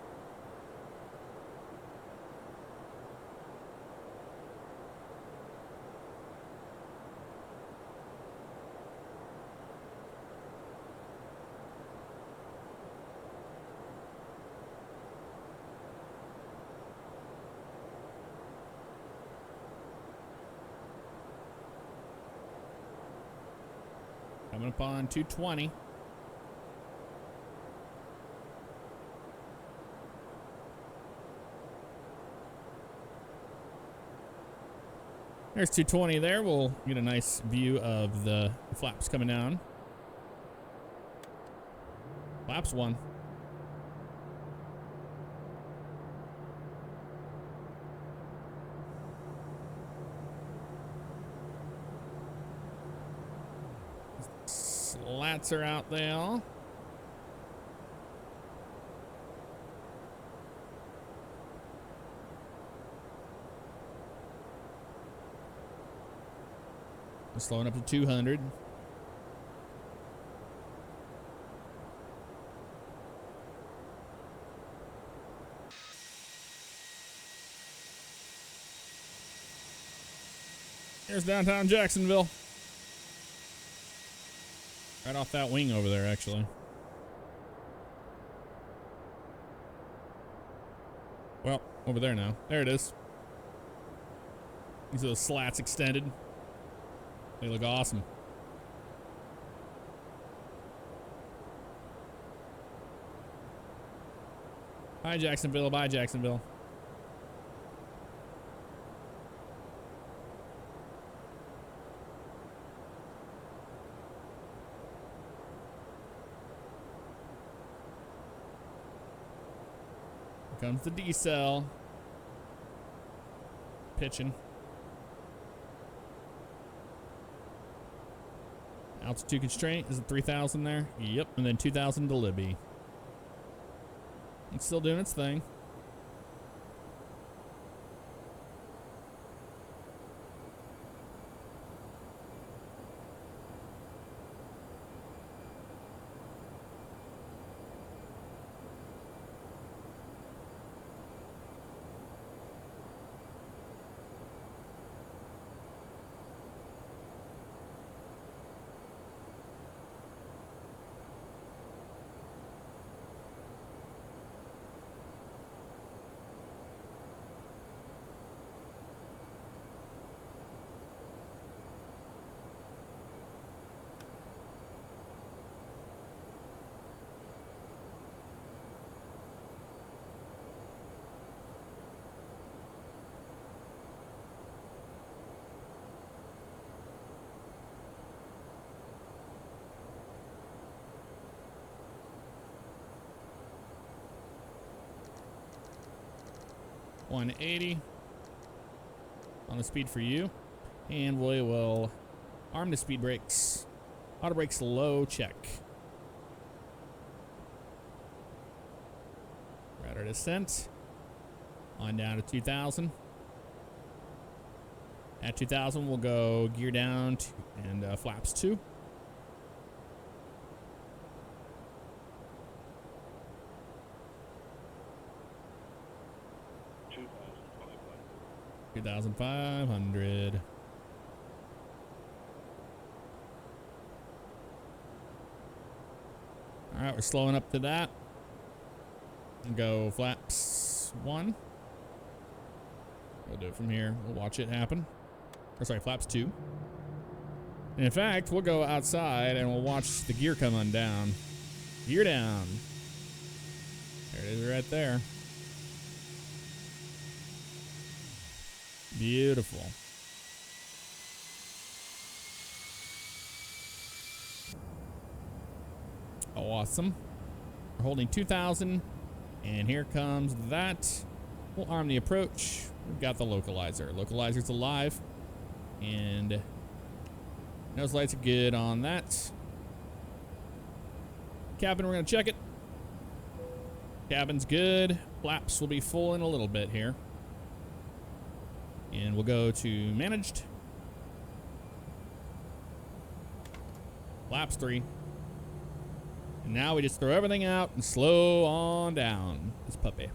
Coming up on 220. There's 220 there. We'll get a nice view of the flaps coming down. Flaps one. Slats are out there. We're slowing up to 200. Here's downtown Jacksonville. Right off that wing over there, actually. Well, over there now. There it is. These are those slats extended. They look awesome. Hi, Jacksonville. Bye, Jacksonville. Here comes the D-cell. Pitching. Altitude constraint, is it 3,000 there? Yep, and then 2,000 to Libby. It's still doing its thing. $180 on the speed for you, and we will arm the speed brakes. Auto brakes low, check. Radar descent on down to 2,000. At 2,000 we'll go gear down and flaps 2. 2,500. All right, we're slowing up to that. And go flaps 1. We'll do it from here. We'll watch it happen. Or sorry, flaps 2. And in fact, we'll go outside and we'll watch the gear come on down. Gear down. There it is right there. Beautiful. Awesome. We're holding 2,000, and here comes that. We'll arm the approach. We've got the localizer. Localizer's alive, and nose lights are good on that. Cabin, we're gonna check it. Cabin's good. Flaps will be full in a little bit here. And we'll go to managed. Flaps 3. And now we just throw everything out and slow on down this puppy.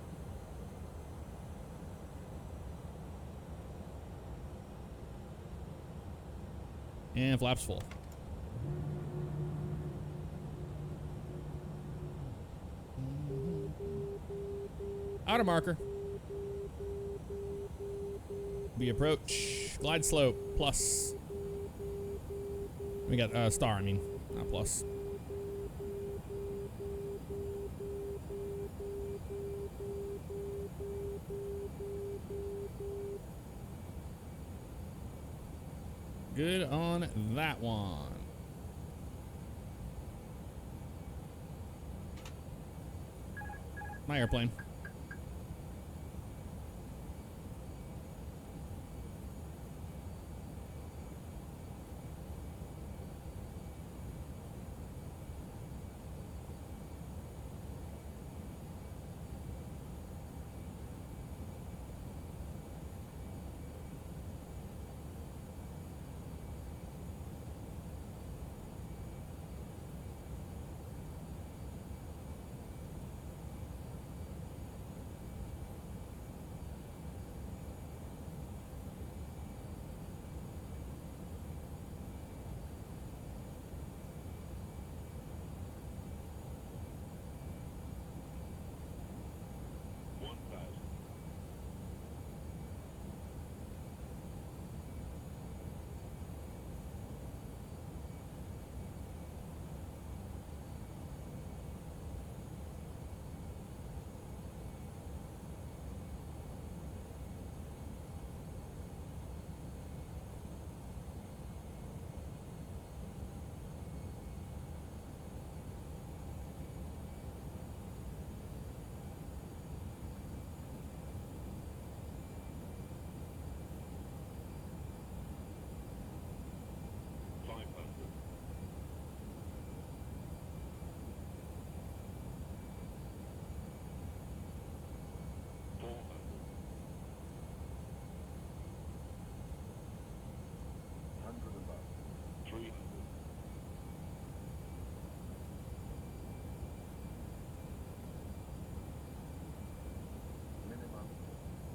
And flaps full. Outer marker. We approach. Glide slope plus. We got star, I mean, not plus. Good on that one. My airplane.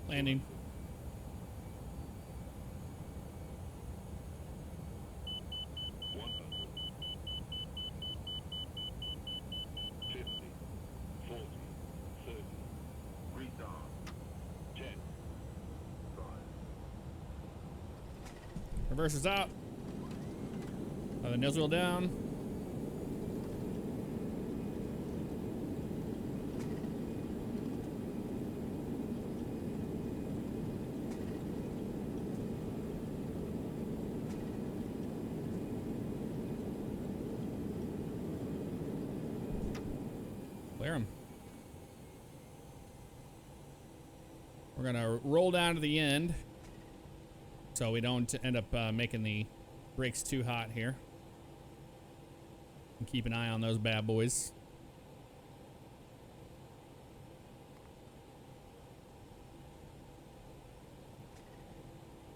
Landing. Reversers out. The nose wheel down. Clear him. We're gonna roll down to the end so we don't end up making the brakes too hot here. And keep an eye on those bad boys.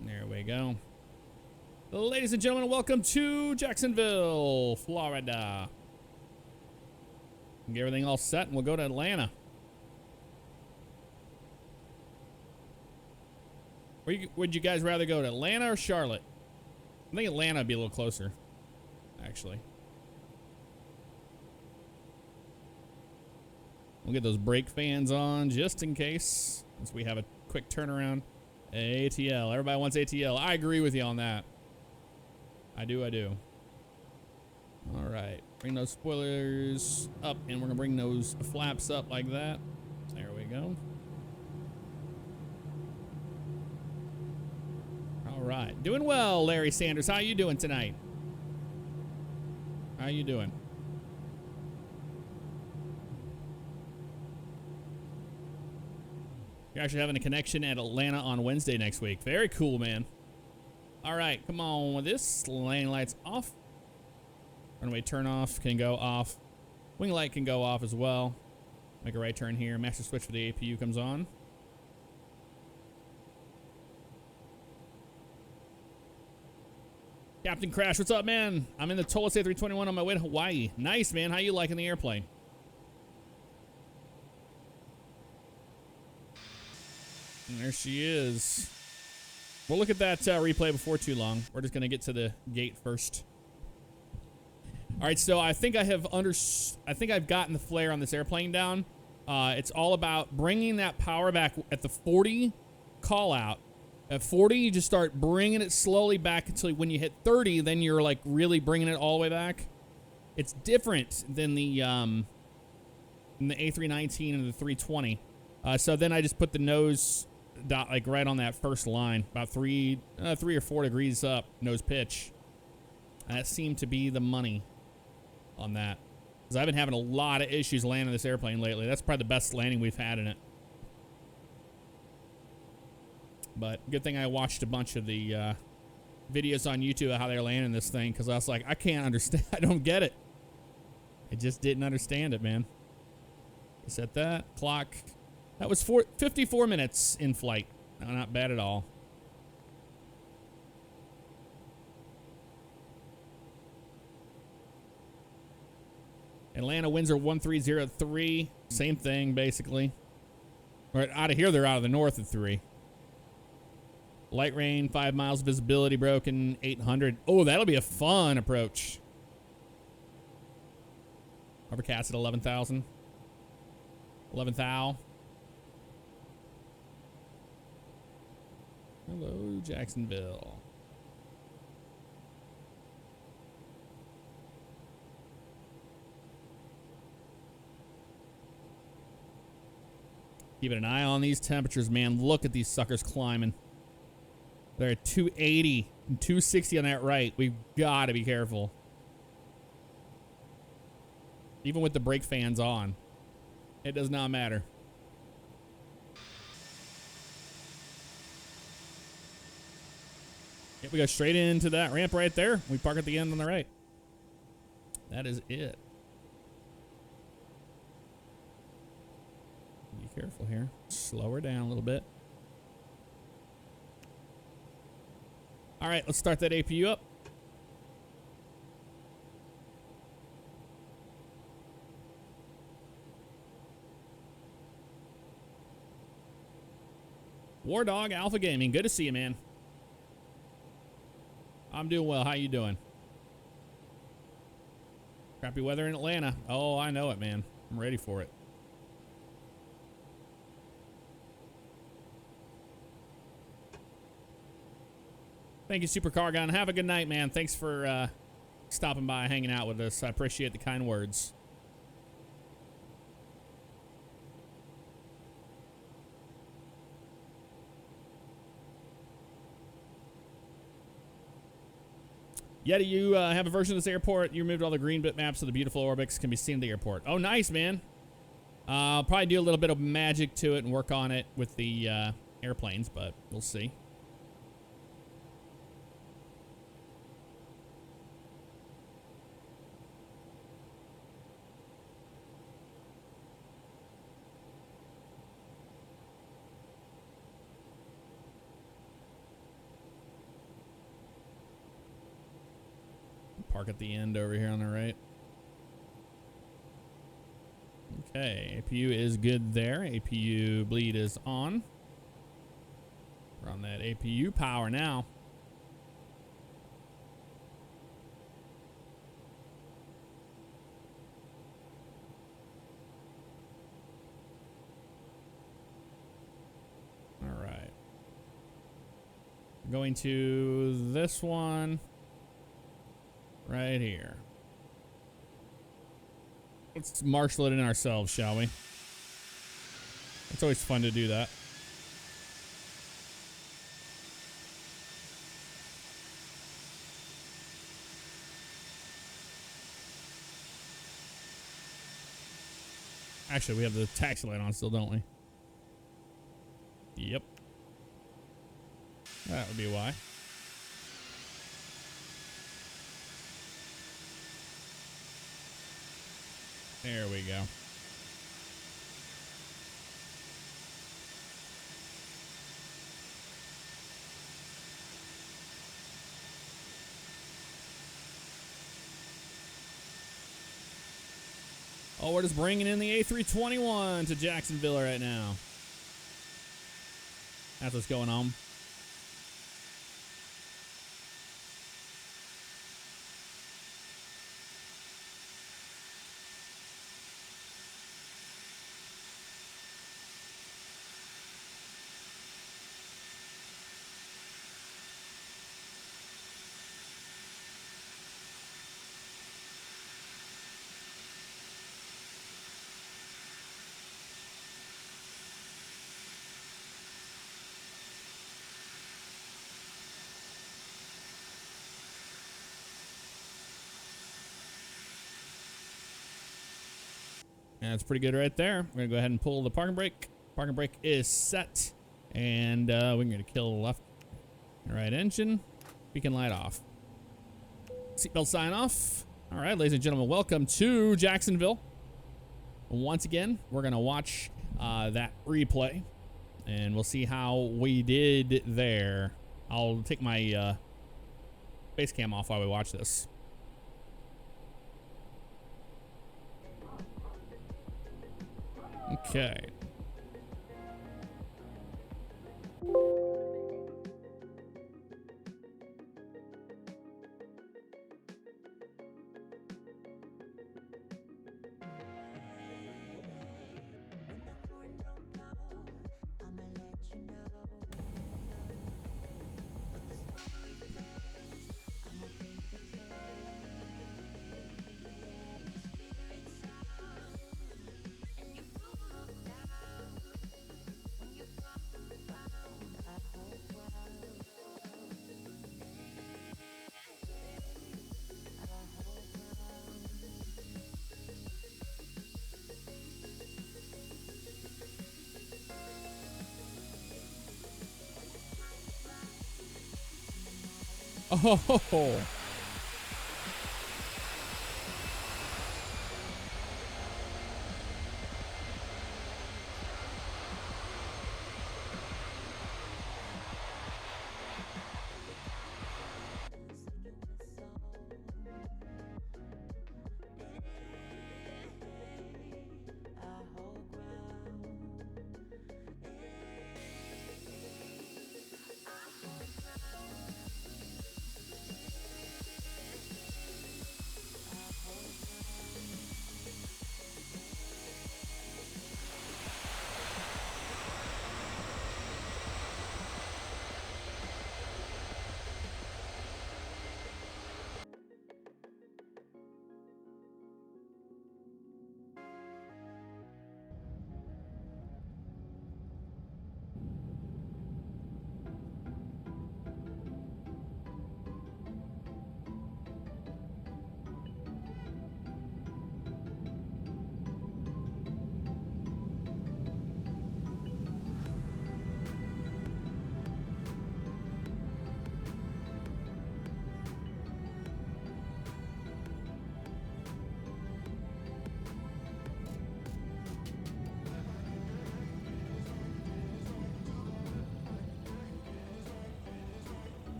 There we go. Ladies and gentlemen, welcome to Jacksonville, Florida. Get everything all set and we'll go to Atlanta. Would you guys rather go to Atlanta or Charlotte? I think Atlanta would be a little closer, actually. We'll get those brake fans on just in case, since we have a quick turnaround. ATL. Everybody wants ATL. I agree with you on that. I do. All right. Bring those spoilers up, and we're going to bring those flaps up like that. There we go. All right. Doing well, Larry Sanders. How you doing tonight? How you doing? You're actually having a connection at Atlanta on Wednesday next week. Very cool, man. All right, come on with this. Lane lights off. Runway turn off can go off. Wing light can go off as well. Make a right turn here. Master switch for the APU comes on. Captain Crash, what's up, man? I'm in the Toliss A321 on my way to Hawaii. Nice, man. How you liking the airplane? And there she is. We'll look at that replay before too long. We're just going to get to the gate first. All right, so I think I've gotten the flare on this airplane down. It's all about bringing that power back at the 40 call out. At 40, you just start bringing it slowly back until when you hit 30, then you're like really bringing it all the way back. It's different than the A319 and the 320. So then I just put the nose dot like right on that first line, about 3 or 4 degrees up, nose pitch. That seemed to be the money on that, because I've been having a lot of issues landing this airplane lately. That's probably the best landing we've had in it. But good thing I watched a bunch of the videos on YouTube of how they're landing this thing, because I was like, I can't understand. I don't get it. I just didn't understand it, man. Set that clock. That was 54 minutes in flight. No, not bad at all. Atlanta winds are 1303. Same thing, basically. Or out of here, they're out of the north at 3. Light rain, 5 miles. Visibility broken, 800. Oh, that'll be a fun approach. Overcast at 11,000. 11,000. Hello, Jacksonville. Keeping an eye on these temperatures, man. Look at these suckers climbing. They're at 280 and 260 on that right. We've got to be careful. Even with the brake fans on, it does not matter. Yep, we go straight into that ramp right there. We park at the end on the right. That is it. Be careful here. Slow her down a little bit. All right, let's start that APU up. War Dog Alpha Gaming. Good to see you, man. I'm doing well. How you doing? Crappy weather in Atlanta. Oh, I know it, man. I'm ready for it. Thank you, Super Cargon. Have a good night, man. Thanks for stopping by, hanging out with us. I appreciate the kind words. Yeah, do you have a version of this airport? You removed all the green bitmaps so the beautiful Orbix can be seen at the airport. Oh, nice, man. I'll probably do a little bit of magic to it and work on it with the airplanes, but we'll see. Park at the end over here on the right. Okay, APU is good there. APU bleed is on. We're on that APU power now. All right. Going to this one. Right here. Let's marshal it in ourselves, shall we? It's always fun to do that. Actually, we have the taxi light on still, don't we? Yep. That would be why. There we go. Oh, we're just bringing in the A321 to Jacksonville right now. That's what's going on. That's pretty good right there. We're gonna go ahead and pull the parking brake. Parking brake is set. And we're gonna kill the left and right engine. Beacon light off. Seatbelt sign off. All right, ladies and gentlemen, welcome to Jacksonville. Once again, we're gonna watch that replay. And we'll see how we did there. I'll take my face cam off while we watch this. Okay. Oh,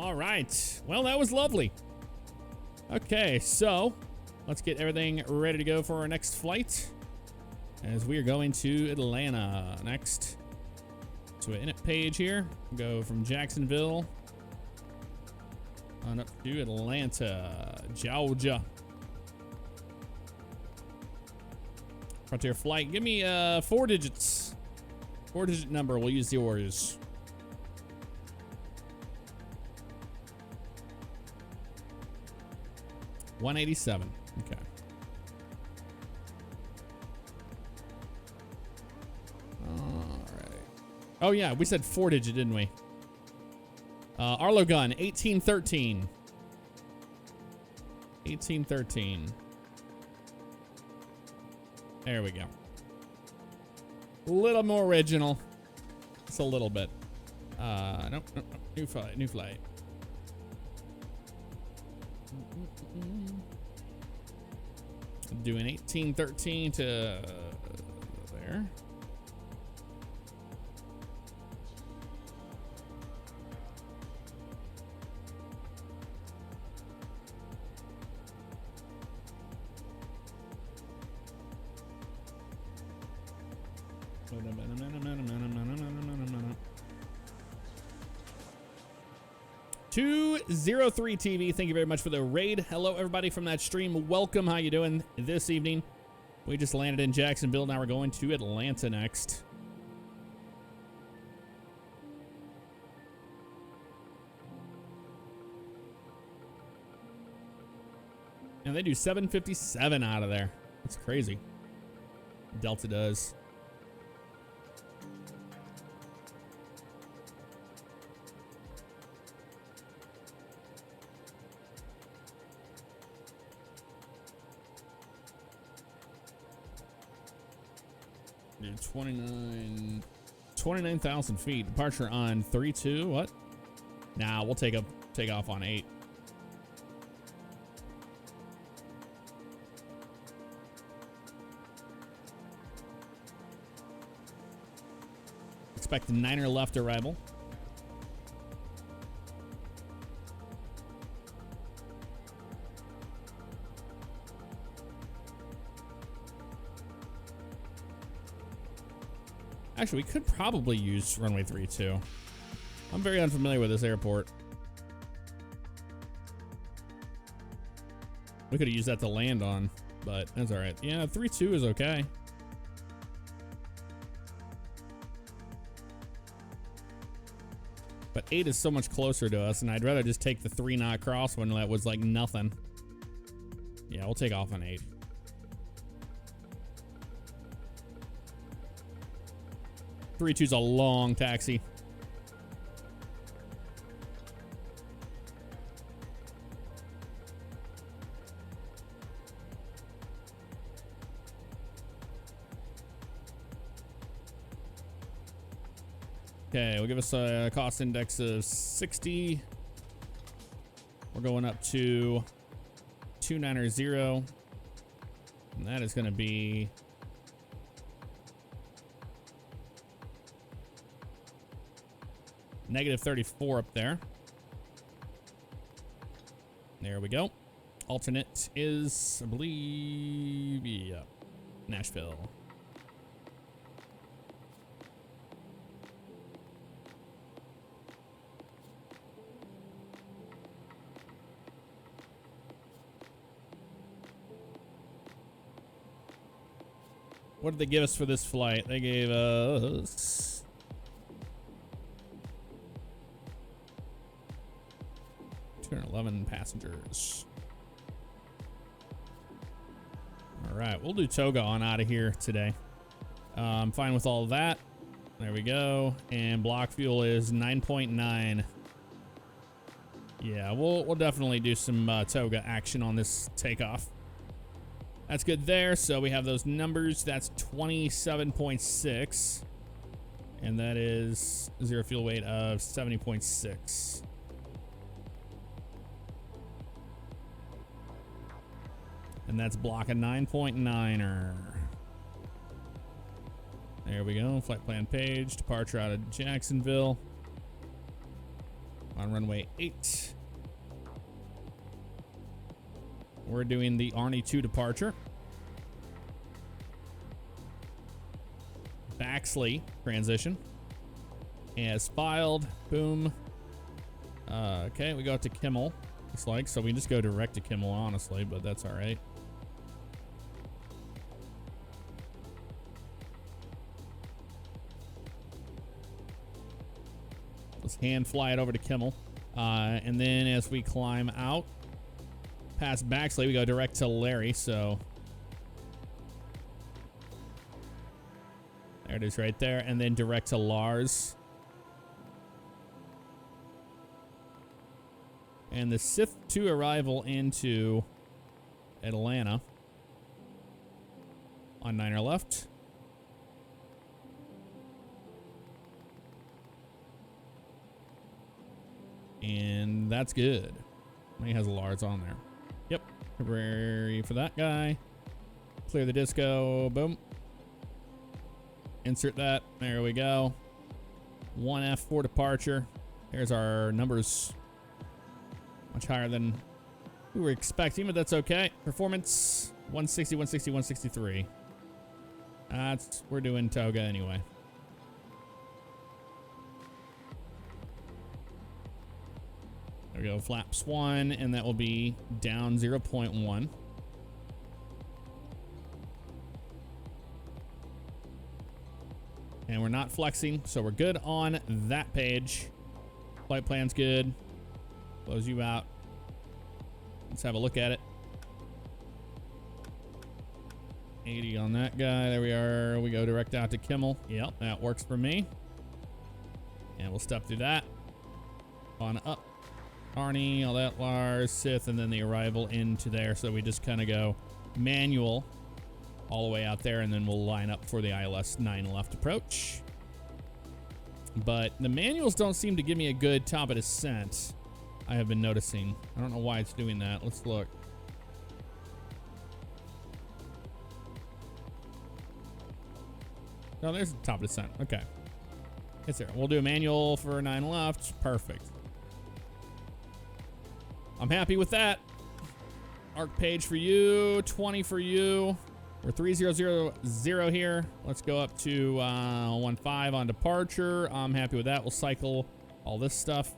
All right. Well, that was lovely. Okay, so let's get everything ready to go for our next flight, as we are going to Atlanta next. To an init page here. Go from Jacksonville on up to Atlanta, Georgia. Frontier flight. Give me 4 digits. 4-digit number. We'll use yours. $187. Okay. All right. Oh yeah, we said 4-digit, didn't we? Arlo gun 1813. 1813. There we go. A little more original. Just a little bit. Nope. New flight. New flight. Doing 1813 to there. $203 TV, thank you very much for the raid. Hello everybody from that stream. Welcome. How you doing this evening? We just landed in Jacksonville. Now we're going to Atlanta next. And they do 757 out of there. That's crazy. Delta does. Dude, 29,000 feet. Departure on 3-2. What? Nah, we'll take off on 8. Expect a 9er left arrival. Actually, we could probably use runway 32. I'm very unfamiliar with this airport. We could have used that to land on, but that's all right. Yeah, 32 is okay. But 8 is so much closer to us, and I'd rather just take the 3-knot cross when that was like nothing. Yeah, we'll take off on 8. 3-2's a long taxi. Okay, we'll give us a cost index of 60. We're going up to 290, and that is going to be -34 up there. There we go. Alternate is, I believe, yeah, Nashville. What did they give us for this flight? They gave us 211 passengers. All right, we'll do Toga on out of here today. I'm fine with all of that. There we go. And block fuel is 9.9. Yeah, we'll definitely do some Toga action on this takeoff. That's good there. So we have those numbers. That's 27.6. And that is zero fuel weight of 70.6. And that's block a 9.9er. There we go. Flight plan page. Departure out of Jacksonville. On runway 8. We're doing the Arnie 2 departure. Baxley transition. As filed. Boom. Okay, we go to Kimmel. Looks like, so we can just go direct to Kimmel, honestly, but that's all right. Let's hand fly it over to Kimmel. And then as we climb out past Baxley, we go direct to Larry, so there it is right there, and then direct to Lars. And the Sith 2 arrival into Atlanta on 9er left. And that's good. He has a Lars on there. Yep. Ready for that guy. Clear the disco. Boom. Insert that. There we go. 1F for departure. There's our numbers. Much higher than we were expecting, but that's okay. Performance 160, 160, 163. We're doing Toga anyway. There we go, flaps 1, and that will be down 0.1. And we're not flexing, so we're good on that page. Flight plan's good. Close you out. Let's have a look at it. 80 on that guy. There we are. We go direct out to Kimmel. Yep, that works for me. And we'll step through that. On up. Arnie, all that, Lars, Sith, and then the arrival into there. So we just kind of go manual all the way out there, and then we'll line up for the ILS 9 left approach. But the manuals don't seem to give me a good top of descent. I have been noticing. I don't know why it's doing that. Let's look. No, there's the top of descent. Okay. It's there. We'll do a manual for 9 left. Perfect. I'm happy with that. Arc page for you. 20 for you. We're 3000 here. Let's go up to 15 on departure. I'm happy with that. We'll cycle all this stuff.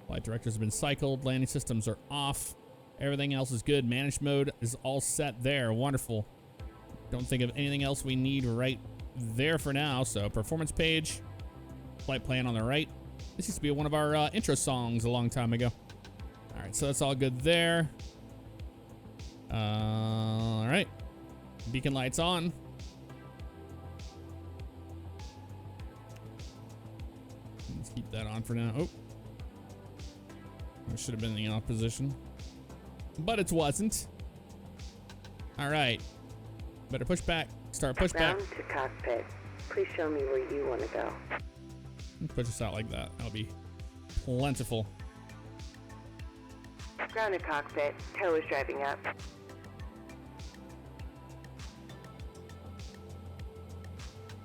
Flight directors have been cycled. Landing systems are off. Everything else is good. Managed mode is all set there. Wonderful. Don't think of anything else we need right there for now. So performance page. Flight plan on the right. This used to be one of our intro songs a long time ago. All right, so that's all good there. All right. Beacon lights on. Let's keep that on for now. Oh. I should have been in the off position, but it wasn't. All right, better push back. Start push back. Ground to cockpit. Please show me where you want to go. Push us out like that. That'll be plentiful. Ground to cockpit. Tow is driving up.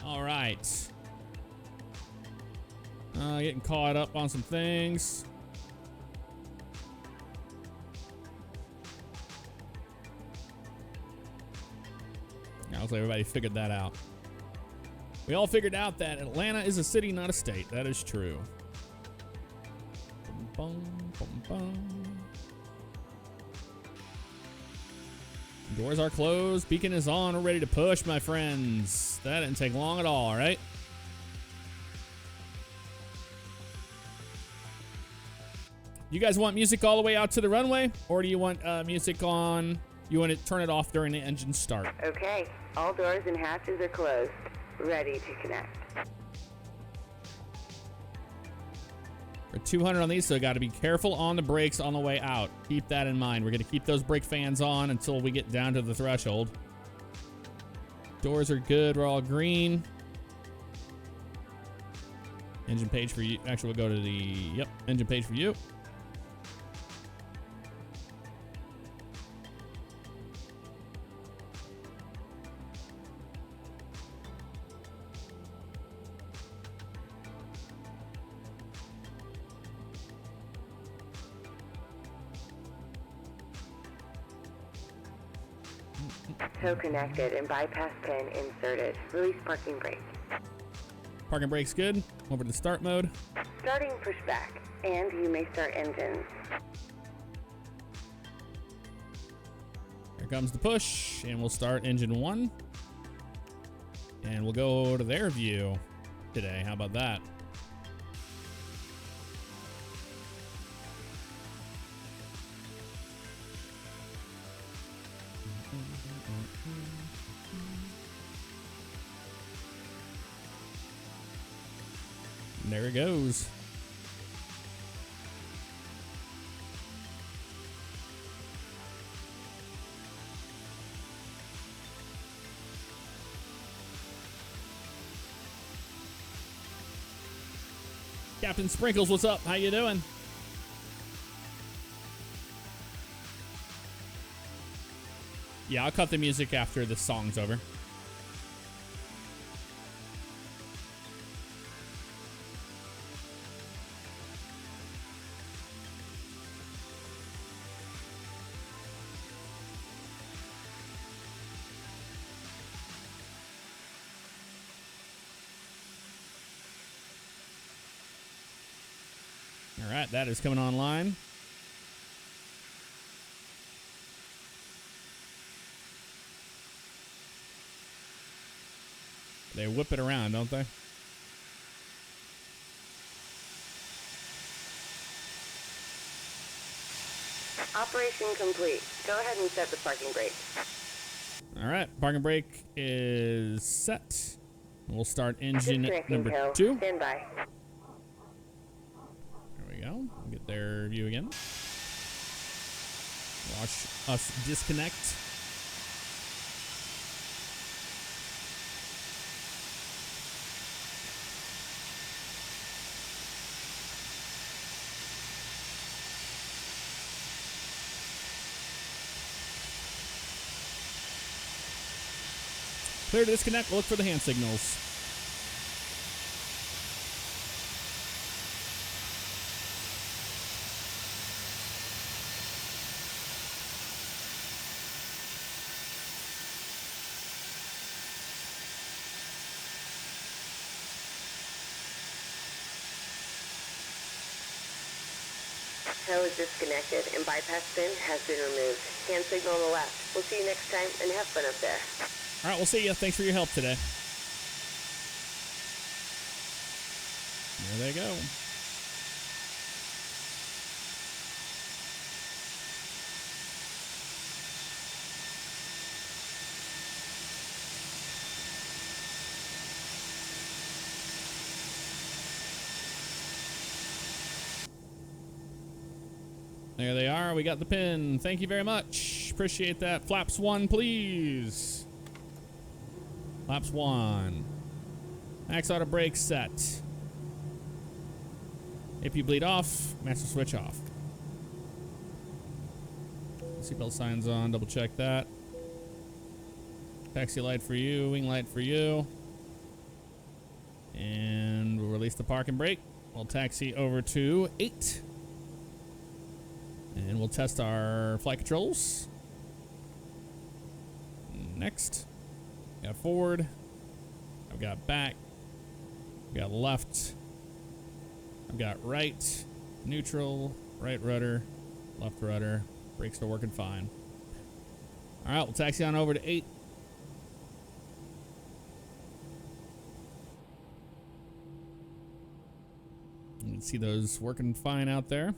All right. Getting caught up on some things. Hopefully everybody figured that out. We all figured out that Atlanta is a city, not a state. That is true. Bum, bum, bum. Doors are closed. Beacon is on. We're ready to push, my friends. That didn't take long at all right? You guys want music all the way out to the runway? Or do you want music on... You want to turn it off during the engine start? Okay. All doors and hatches are closed. Ready to connect. We're 200 on these, so got to be careful on the brakes on the way out. Keep that in mind. We're going to keep those brake fans on until we get down to the threshold. Doors are good. We're all green. Engine page for you. Actually, we'll go to the... Yep, engine page for you. Tow connected and bypass pin inserted. Release parking brake. Parking brake's good. Over to start mode. Starting pushback, and you may start engines. Here comes the push, and we'll start engine 1. And we'll go to their view today. How about that? There it goes. Captain Sprinkles, what's up? How you doing? Yeah, I'll cut the music after the song's over. All right, that is coming online. They whip it around, don't they? Operation complete. Go ahead and set the parking brake. All right, parking brake is set. We'll start engine Disconnecting number tow. 2. Stand by. There we go. Get their view again. Watch us disconnect. Clear to disconnect. We'll look for the hand signals. Tow is disconnected and bypass pin has been removed. Hand signal on the left. We'll see you next time and have fun up there. All right, we'll see you. Thanks for your help today. There they go. There they are. We got the pin. Thank you very much. Appreciate that. Flaps 1, please. Flaps 1. Max auto brake set. If you bleed off, master switch off. Seatbelt signs on. Double check that. Taxi light for you. Wing light for you. And we'll release the parking brake. We'll taxi over to 8. And we'll test our flight controls. Next. Got forward. I've got back. I've got left. I've got right. Neutral. Right rudder. Left rudder. Brakes are working fine. All right, we'll taxi on over to 8. You can see those working fine out there.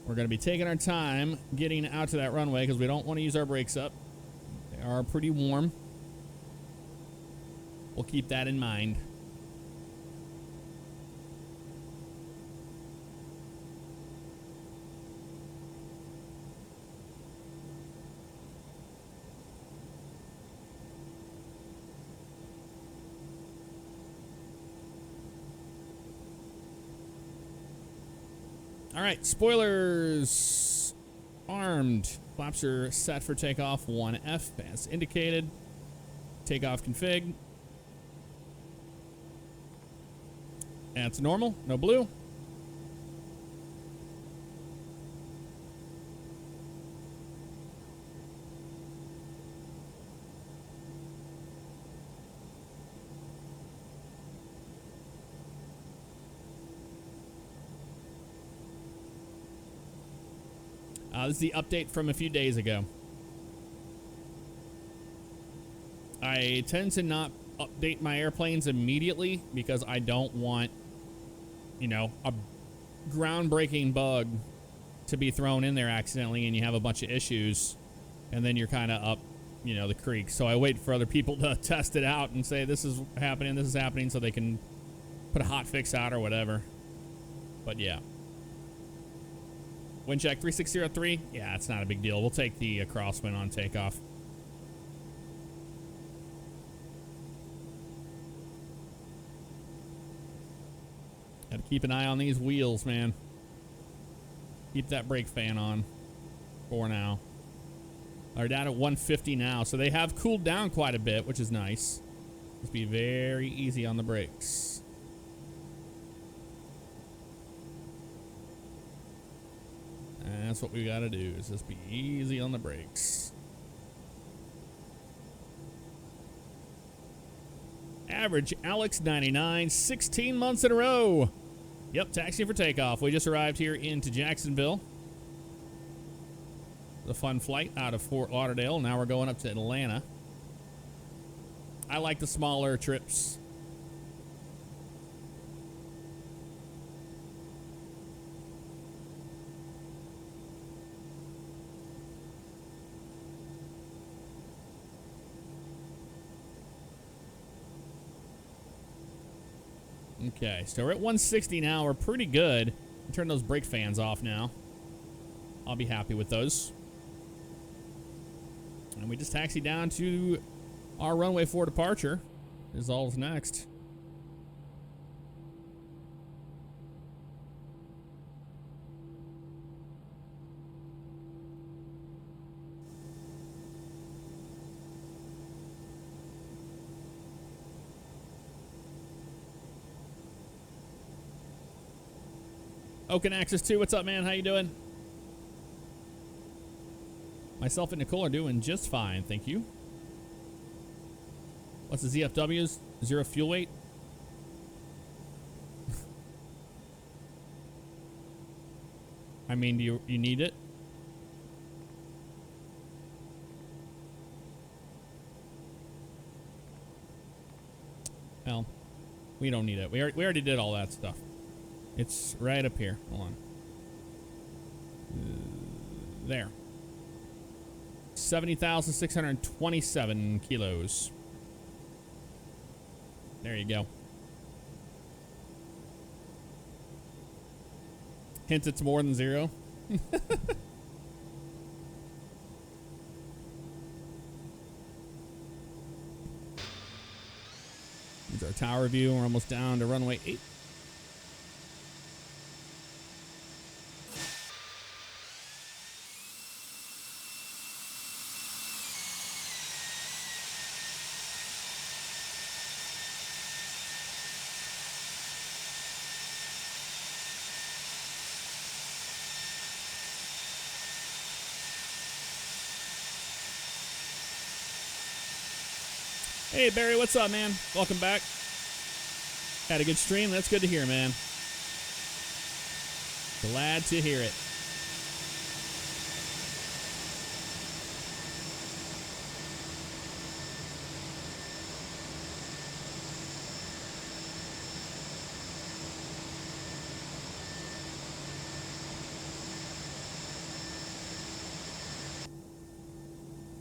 We're going to be taking our time getting out to that runway because we don't want to use our brakes up. They are pretty warm. We'll keep that in mind. All right, spoilers armed. Flaps are set for takeoff 1F as indicated. Takeoff config. That's normal, no blue. This is the update from a few days ago. I tend to not update my airplanes immediately because I don't want, you know, a groundbreaking bug to be thrown in there accidentally and you have a bunch of issues and then you're kind of up, you know, the creek. So I wait for other people to test it out and say this is happening so they can put a hot fix out or whatever. But yeah. Wind check 3603. Yeah, it's not a big deal. We'll take the crosswind on takeoff. Gotta keep an eye on these wheels, man. Keep that brake fan on for now. They're down at 150 now, so they have cooled down quite a bit, which is nice. Just be very easy on the brakes. And that's what we gotta do, is just be easy on the brakes. Average Alex 99, 16 months in a row. Yep, taxiing for takeoff. We just arrived here into Jacksonville. The fun flight out of Fort Lauderdale. Now we're going up to Atlanta. I like the smaller trips. Okay, so we're at 160 now. We're pretty good. Turn those brake fans off now. I'll be happy with those. And we just taxi down to our runway for departure. Is all's next. Open Access 2, what's up, man? How you doing? Myself and Nicole are doing just fine, thank you. What's the ZFW's? 0 fuel weight? I mean, do you need it? Well, we don't need it. We already did all that stuff. It's right up here. Hold on. There. 70,627 kilos. There you go. Hint it's more than 0. Here's our tower view. We're almost down to runway 8. Hey, Barry, what's up, man? Welcome back. Had a good stream. That's good to hear, man. Glad to hear it.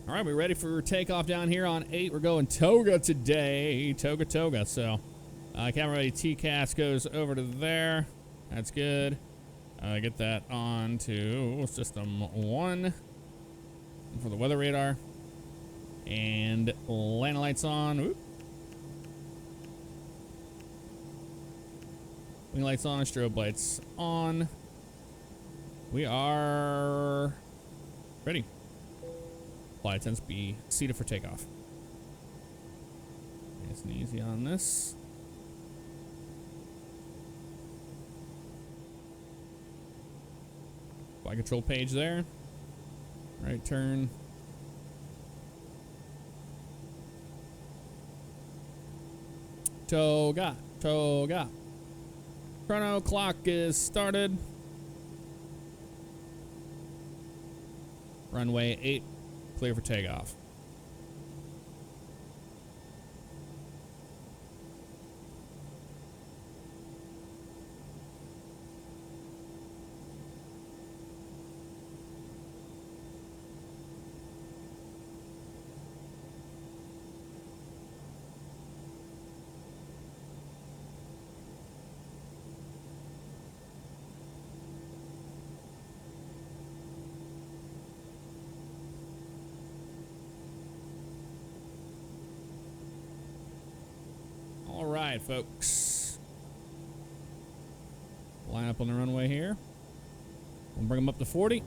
All right, we're ready for takeoff down here on 8. We're going Toga today. Toga. So, camera ready. TCAS goes over to there. That's good. Get that on to system 1 for the weather radar. And landing lights on. Oop. Wing lights on. Strobe lights on. We are ready. Flight attendants be seated for takeoff. Nice and easy on this. Flight control page there. Right turn. Toga. Chrono clock is started. Runway 8, clear for takeoff. All right, folks. Line up on the runway here. We'll bring them up to 40.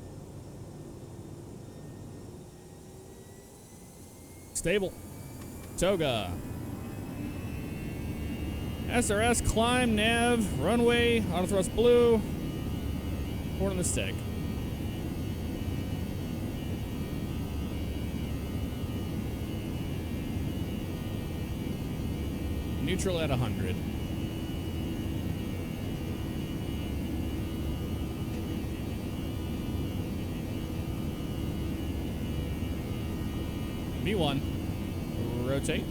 Stable. Toga. SRS, climb, nav, runway, auto thrust blue. Port on the stick. Neutral at 100. V1. Rotate.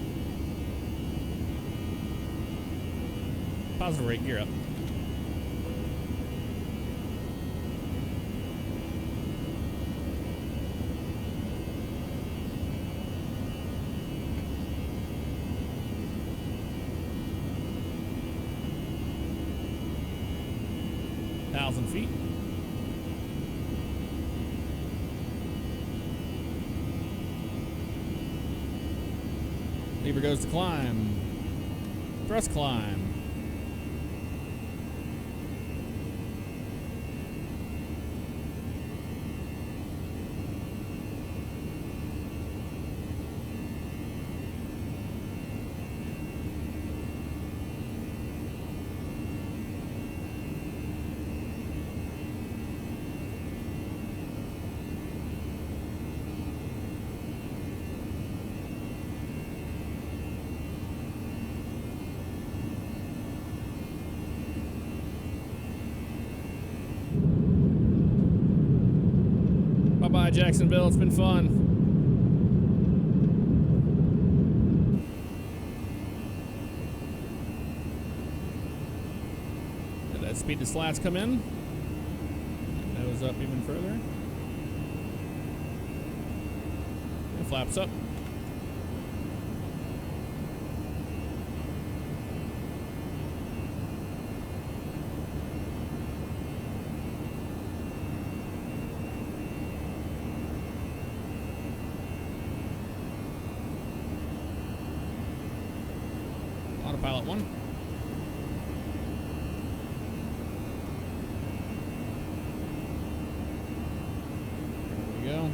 Positive rate, gear up. Feet. Lever goes to climb. Thrust climb. Bye-bye, Jacksonville. It's been fun. Let that speed to slats come in. Nose up even further. And flaps up. Autopilot 1. There we go.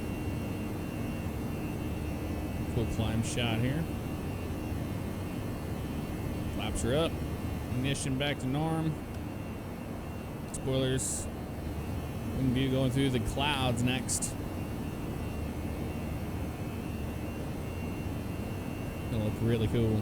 Cool climb shot here. Flaps are up. Ignition back to norm. Spoilers. Wind view going through the clouds next. Gonna look really cool.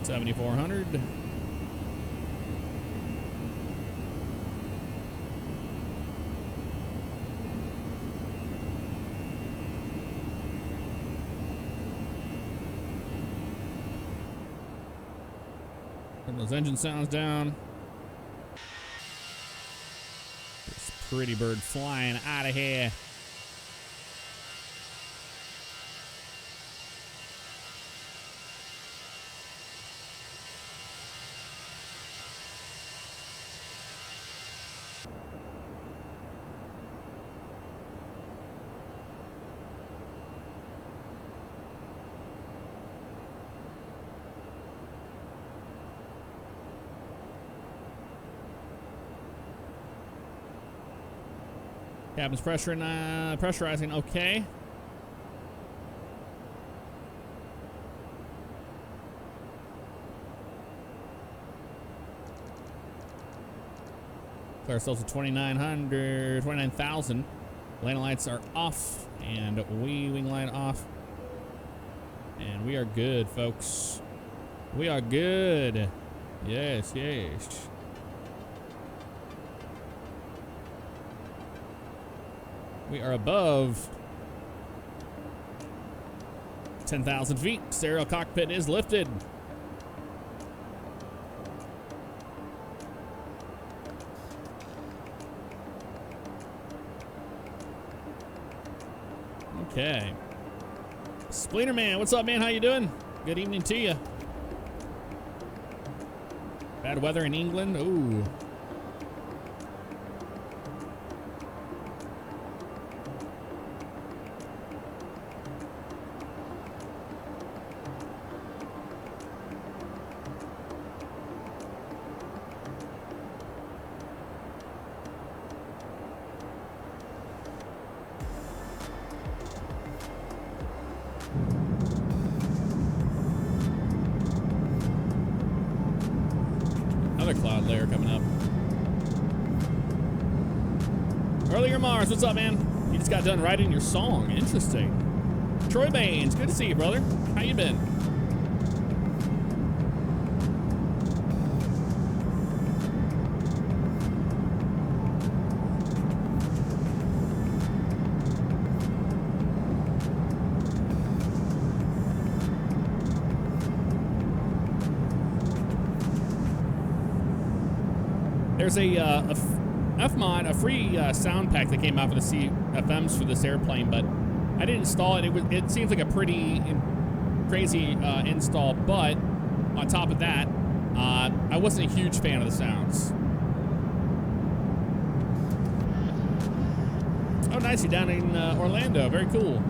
$7,400. Turn those engine sounds down. This pretty bird flying out of here. Cabin's pressurizing. Okay. Clear ourselves at 29,000. Landing lights are off, and wing light off. And we are good, folks. We are good. Yes, yes. We are above 10,000 feet. Stereo cockpit is lifted. Okay. Splinter Man, what's up, man? How you doing? Good evening to you. Bad weather in England. Ooh. Another cloud layer coming up. Earlier Mars, what's up, man? You just got done writing your song. Interesting. Troy Baines, good to see you, brother. How you been? There's a F-Mod, a free sound pack that came out for the CFMs for this airplane, but I didn't install it. It seems like a pretty crazy install, but on top of that, I wasn't a huge fan of the sounds. Oh, nice. You're down in Orlando. Very cool.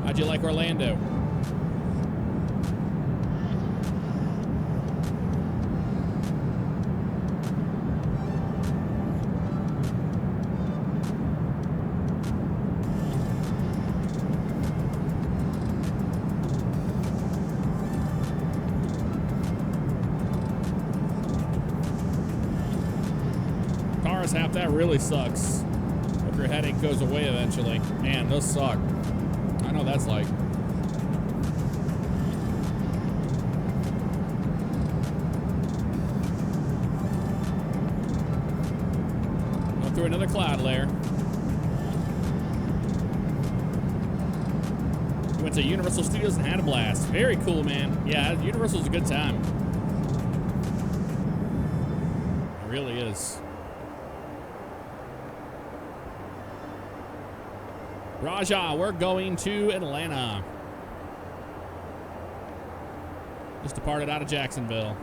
How'd you like Orlando? Half that really sucks. Hope your headache goes away eventually. Man, those suck. I know what that's like. Go through another cloud layer. We went to Universal Studios and had a blast. Very cool, man. Yeah, Universal's a good time. It really is. Raja, we're going to Atlanta. Just departed out of Jacksonville.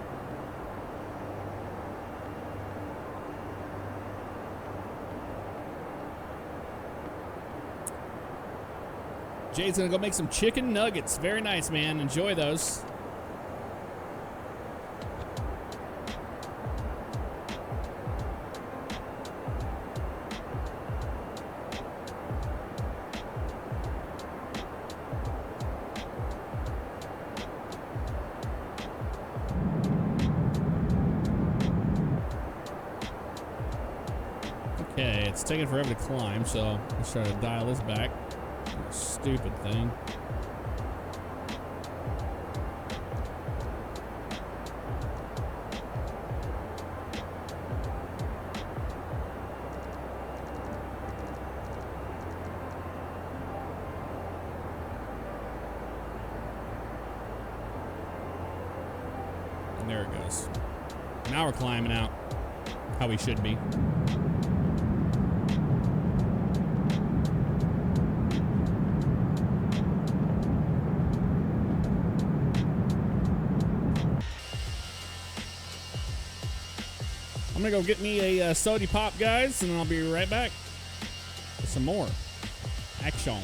Jay's gonna go make some chicken nuggets. Very nice, man. Enjoy those. Okay, it's taking forever to climb, so let's try to dial this back. Stupid thing. And there it goes. Now we're climbing out how we should be. I'm gonna go get me a sody pop, guys, and I'll be right back with some more action.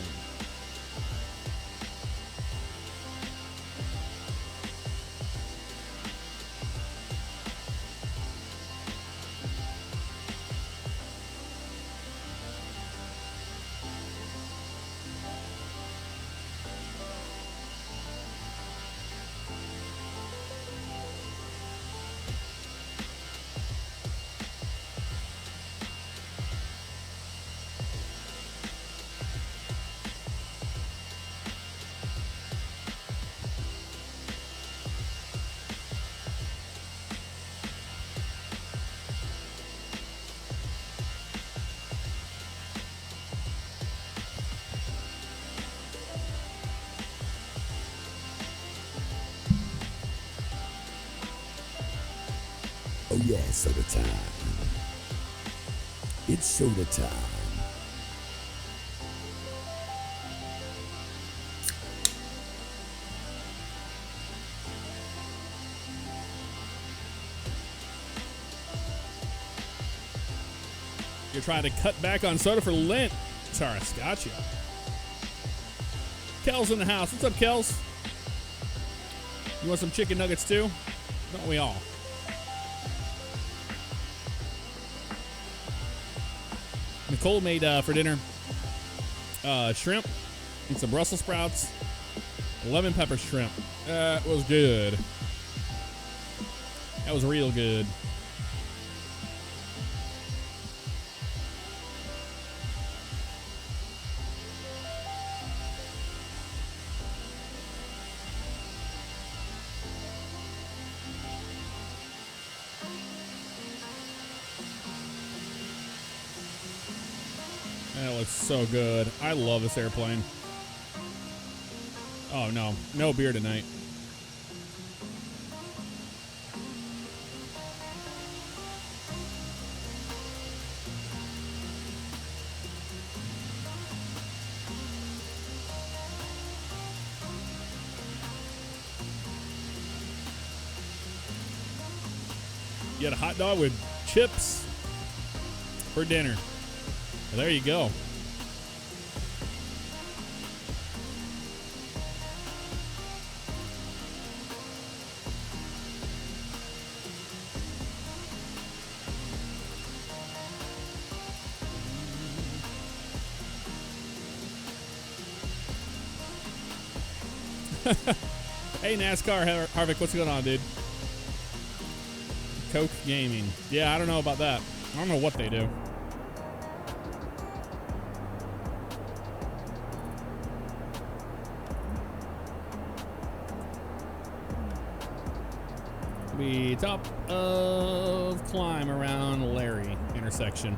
yeah, soda time. It's soda time. You're trying to cut back on soda for Lent. Taurus, gotcha. Kel's in the house. What's up, Kels? You want some chicken nuggets too? Don't we all? Nicole made for dinner shrimp and some Brussels sprouts, lemon pepper shrimp. That was good. That was real good. That looks so good. I love this airplane. Oh, no. No beer tonight. You had a hot dog with chips for dinner. Well, there you go. Hey, NASCAR Harvick, what's going on, dude? Coke Gaming. Yeah, I don't know about that. I don't know what they do. We top of climb around Larry intersection.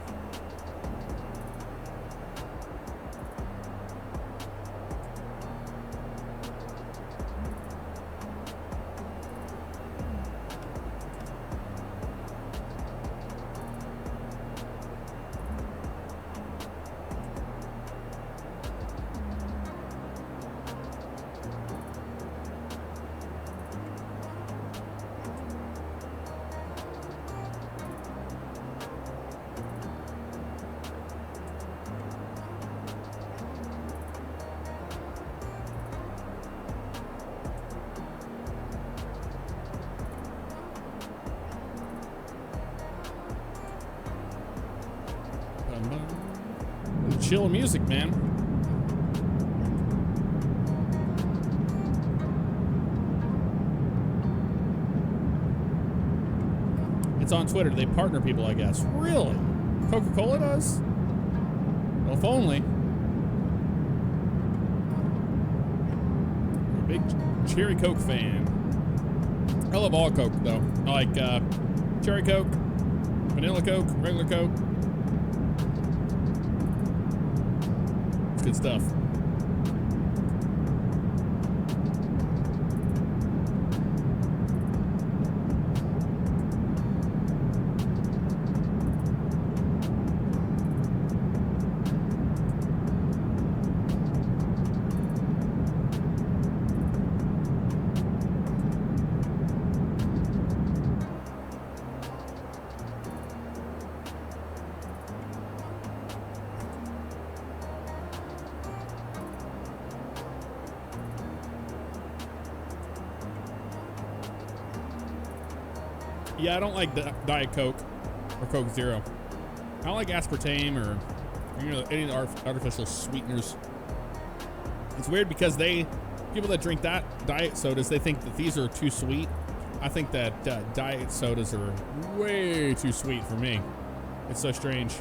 Chill music, man. It's on Twitter. They partner people, I guess. Really? Coca-Cola does? Well, if only. I'm a big Cherry Coke fan. I love all Coke, though. I like Cherry Coke, Vanilla Coke, regular Coke. Good stuff. Yeah, I don't like Diet Coke or Coke Zero. I don't like aspartame or any artificial sweeteners. It's weird because people that drink that diet sodas, they think that these are too sweet. I think that diet sodas are way too sweet for me. It's so strange.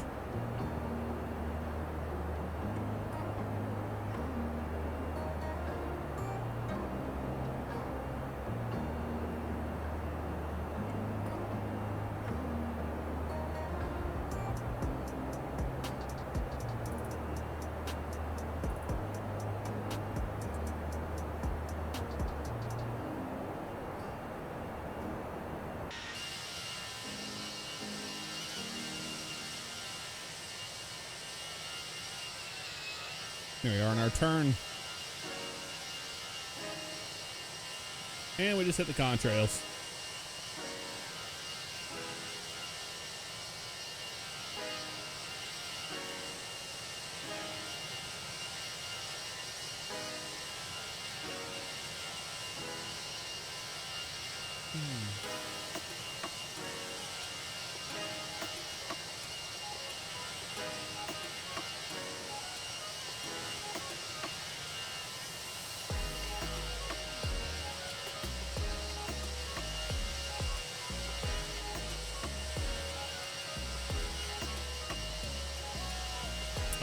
Here we are on our turn. And we just hit the contrails.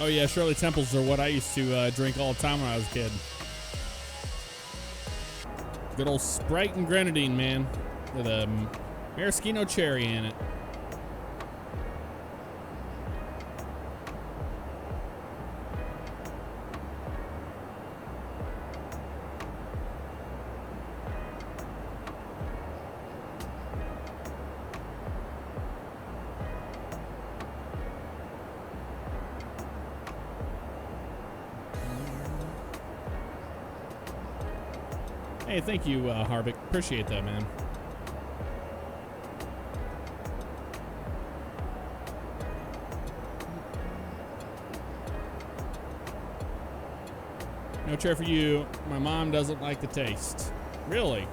Oh yeah, Shirley Temples are what I used to drink all the time when I was a kid. Good old Sprite and grenadine, man, with a maraschino cherry in it. Hey, thank you, Harvick. Appreciate that, man. No chair for you. My mom doesn't like the taste. Really?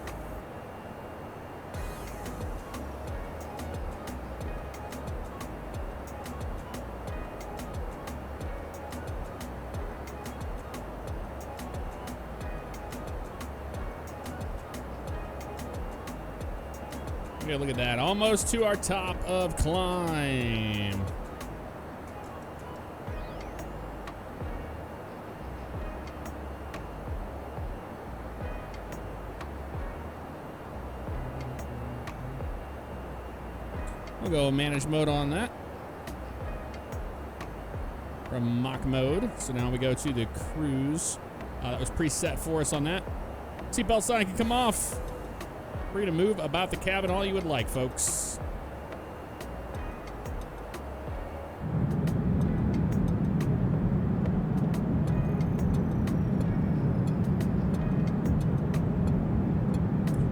Yeah, look at that. Almost to our top of climb. We'll go manage mode on that. From mock mode. So now we go to the cruise. That was preset for us on that. Seatbelt sign can come off. Free to move about the cabin all you would like, folks.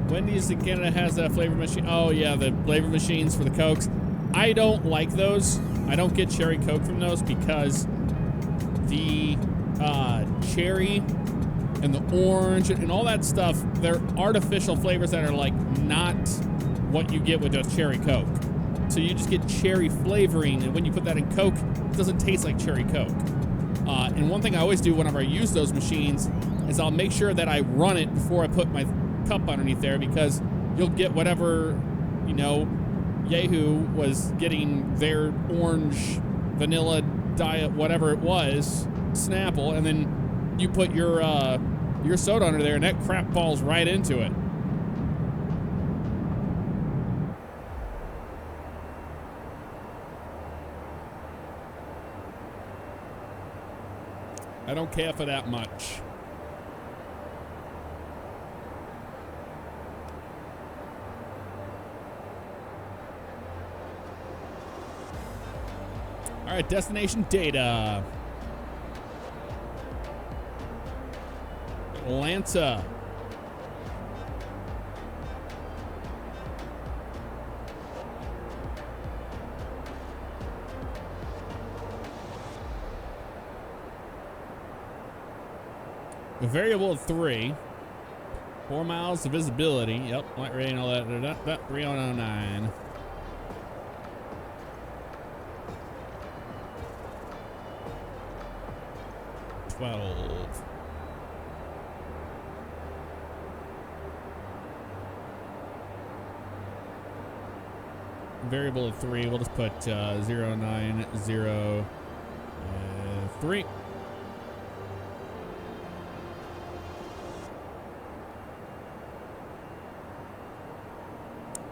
Wendy's in Canada has that flavor machine. Oh yeah, the flavor machines for the Cokes. I don't like those. I don't get cherry Coke from those because the cherry and the orange and all that stuff, they're artificial flavors that are like not what you get with a cherry Coke. So you just get cherry flavoring, and when you put that in Coke, it doesn't taste like cherry Coke. And one thing I always do whenever I use those machines is I'll make sure that I run it before I put my cup underneath there, because you'll get whatever, you know, Yahoo was getting their orange, vanilla, diet, whatever it was, Snapple, and then you put your soda under there, and that crap falls right into it. I don't care for that much. All right, destination data. Atlanta. A variable of 3. 4 miles of visibility. Yep, light rating, all that. 3109. Variable of 3. We'll just put 0903.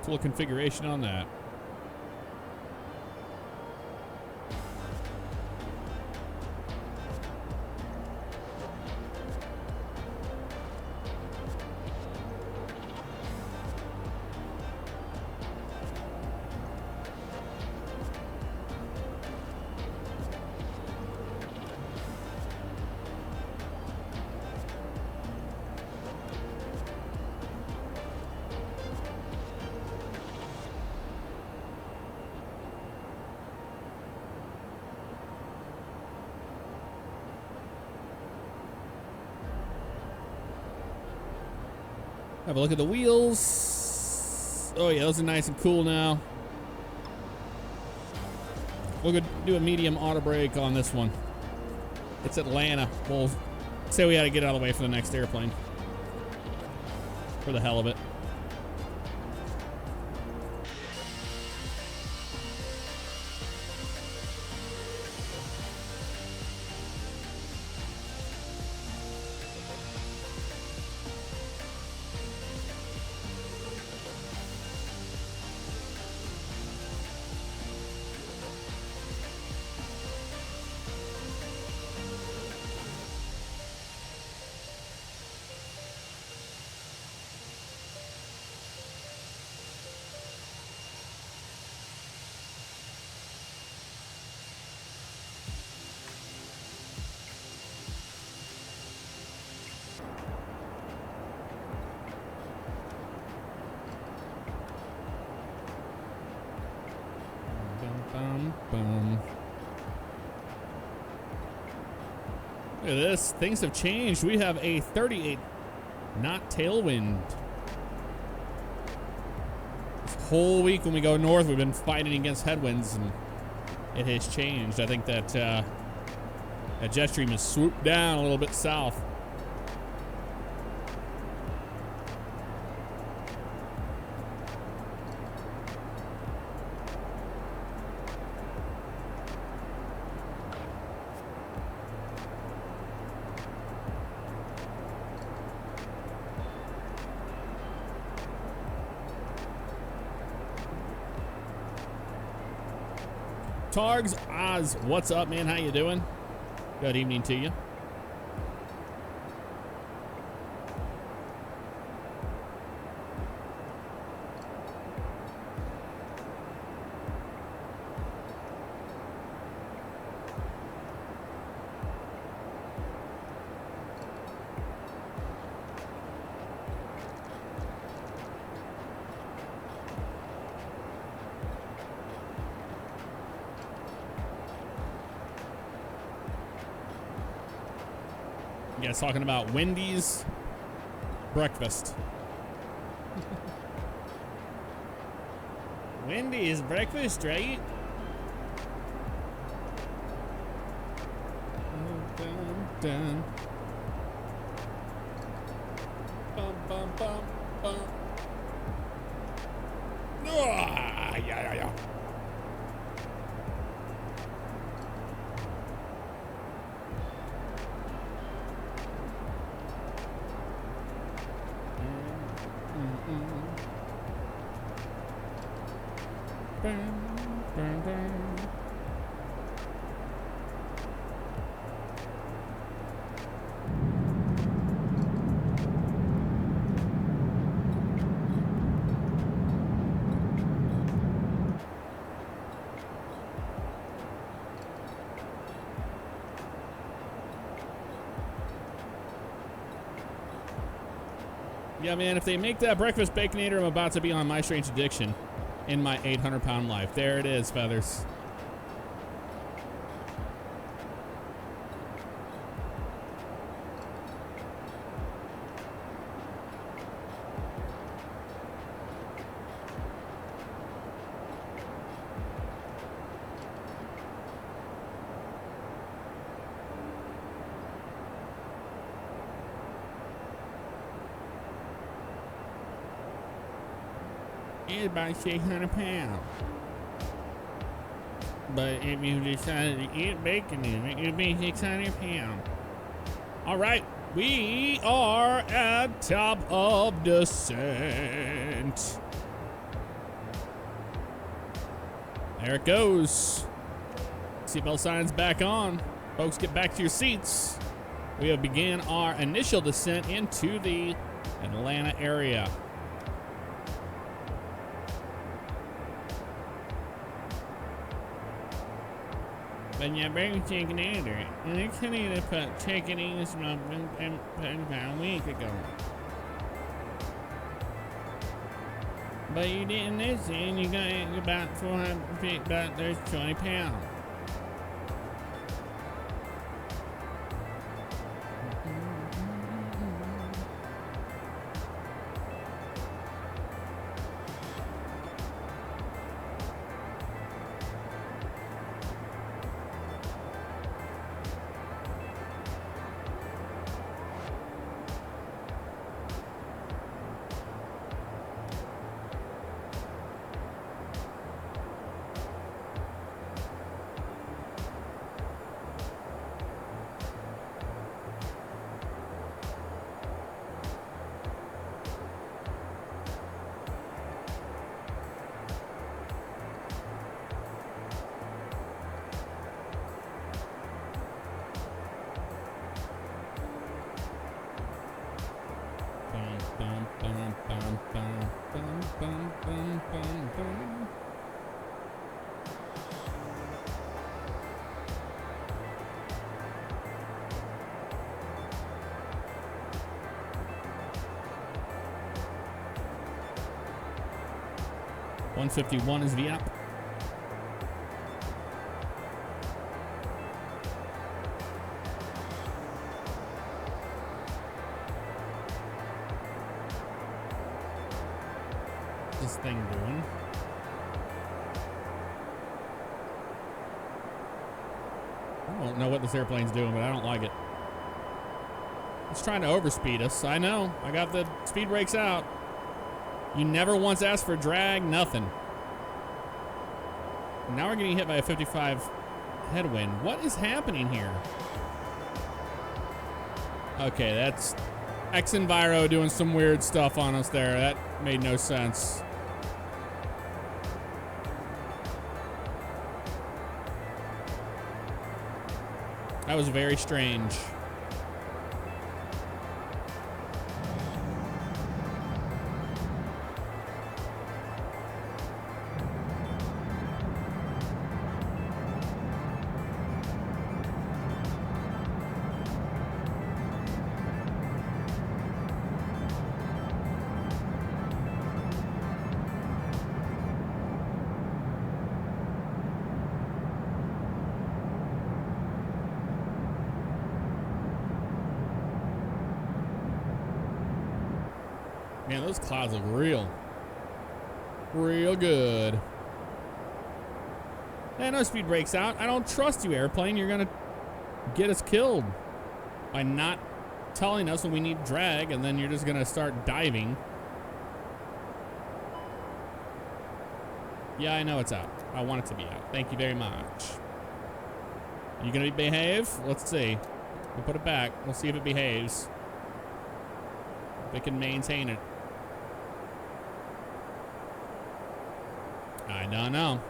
Full configuration on that. Have a look at the wheels. Oh yeah, those are nice and cool now. We'll go do a medium auto brake on this one. It's Atlanta. We'll say we had to get out of the way for the next airplane. For the hell of it. Look at this. Things have changed. We have a 38 knot tailwind. This whole week when we go north, we've been fighting against headwinds, and it has changed. I think that that jet stream has swooped down a little bit south. Targs Oz, what's up, man? How you doing? Good evening to you. You guys talking about Wendy's breakfast. Wendy's breakfast, right? Dun, dun. Bum, bum, bum, bum. Ah, yeah. Yeah, man, if they make that breakfast baconator, I'm about to be on My Strange Addiction in my 800-pound life. There it is, Feathers. It's about 600 pounds. But if you decided to eat bacon in it, it'd be 600 pounds. All right, we are at top of descent. There it goes. Seatbelt signs back on. Folks, get back to your seats. We have began our initial descent into the Atlanta area. But yeah, bring chicken eater. And they could have put chicken in this about a week ago. But you didn't listen. You got about 400 feet, about there's 20 pounds. Bum, bum, bum, bum, bum, bum, bum, bum, bum. $151 is the app. This thing doing? I don't know what this airplane's doing, but I don't like it. It's trying to overspeed us. I know. I got the speed brakes out. You never once asked for drag, nothing. Now we're getting hit by a 55 headwind. What is happening here? Okay, that's X-Enviro doing some weird stuff on us there. That made no sense. That was very strange. Man, those clouds look real good. Man, no speed brakes out. I don't trust you, airplane. You're gonna get us killed by not telling us when we need drag, and then you're just gonna start diving. Yeah, I know it's out. I want it to be out. Thank you very much. You gonna behave? Let's see. We'll put it back. We'll see if it behaves. If it can maintain it. I don't know.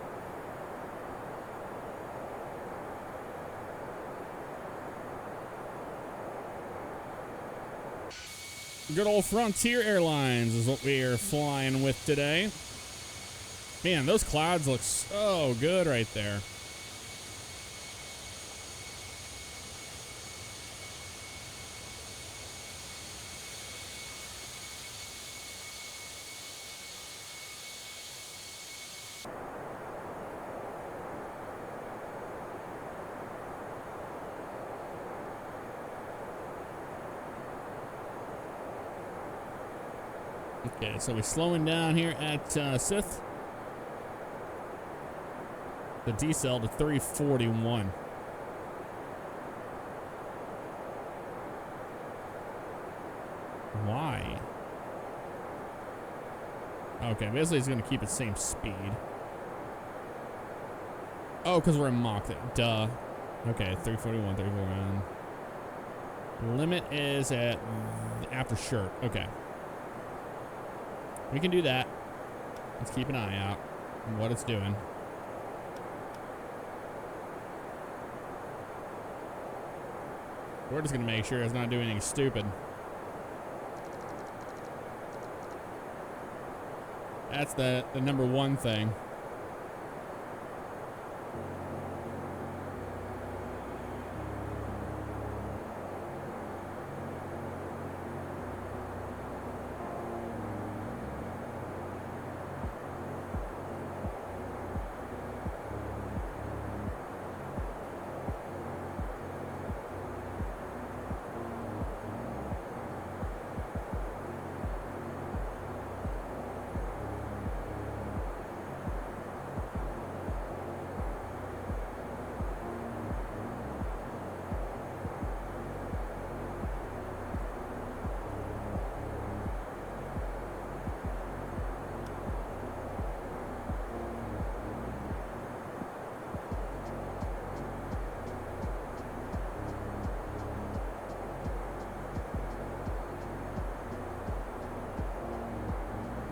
Good old Frontier Airlines is what we are flying with today. Man, those clouds look so good right there. Okay, so we're slowing down here at Sith. The decel to 341. Why? Okay, basically it's going to keep its same speed. Oh, because we're in Mach. Duh. Okay, 341, 341. Limit is at after shirt. Okay. We can do that. Let's keep an eye out on what it's doing. We're just going to make sure it's not doing anything stupid. That's the number one thing.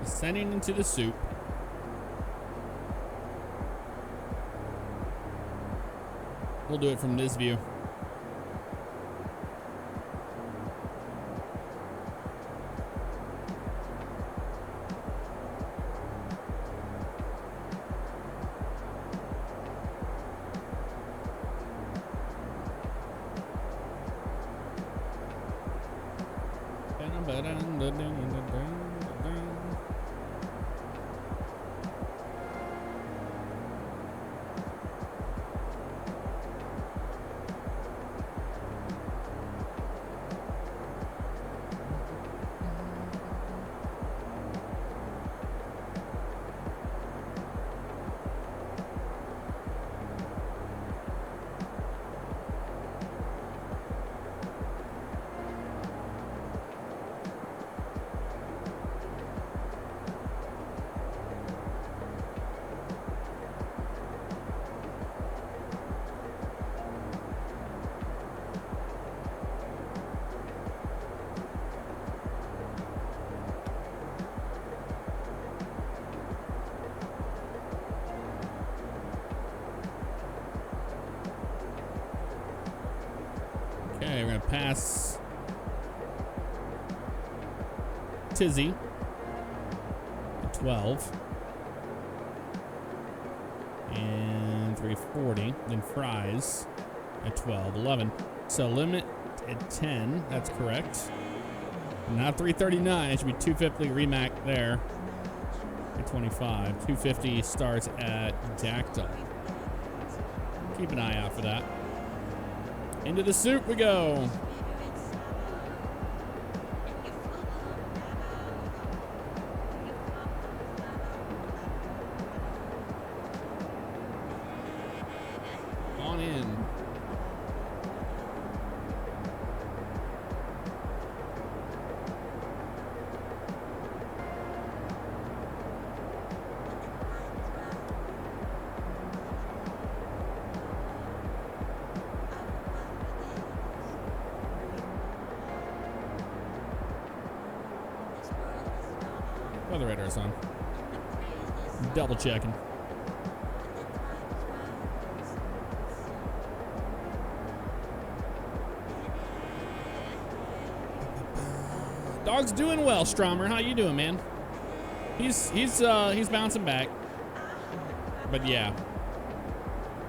Descending into the soup. We'll do it from this view. Okay, we're gonna pass Tizzy at 12 and 340. Then Fries at 12, 11. So limit at 10. That's correct. Not 339. It should be 250 Remac there at 25. 250 starts at Dactyl. Keep an eye out for that. Into the soup we go. On in. Weather radar's on. Double checking. Dog's doing well, Stromer. How you doing, man? He's bouncing back. But yeah.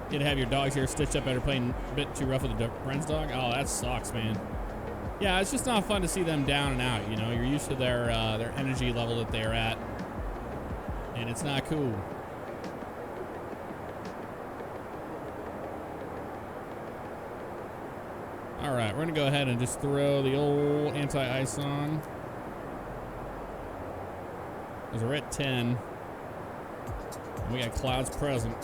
You to have your dogs here stitched up after playing a bit too rough with a friend's dog. Oh, that sucks, man. Yeah, it's just not fun to see them down and out. You know, you're used to their energy level that they're at, and it's not cool. All right, we're gonna go ahead and just throw the old anti-ice on. Because we're at 10, and we got clouds present.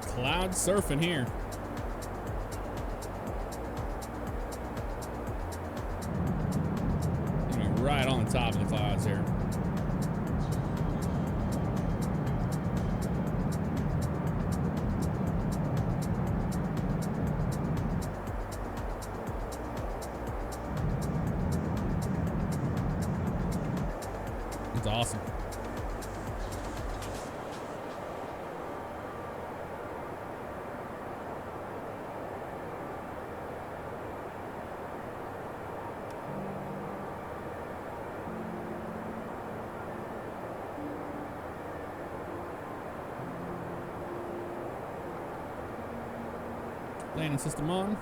Cloud surfing here. Right on top of the clouds here. It's awesome. Landing system on.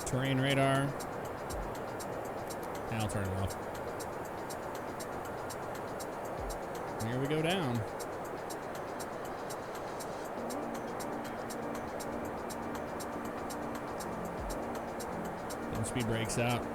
Terrain radar. Now I'll turn it off. Here we go down. Then speed brakes out.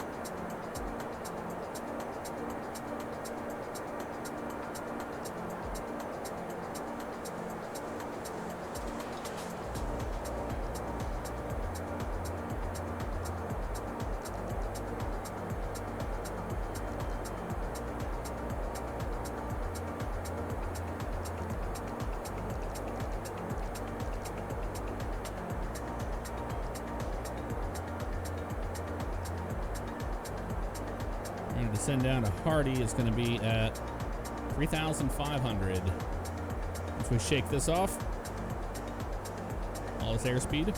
Descend down to Hardy is going to be at 3,500. Once we shake this off, all this airspeed.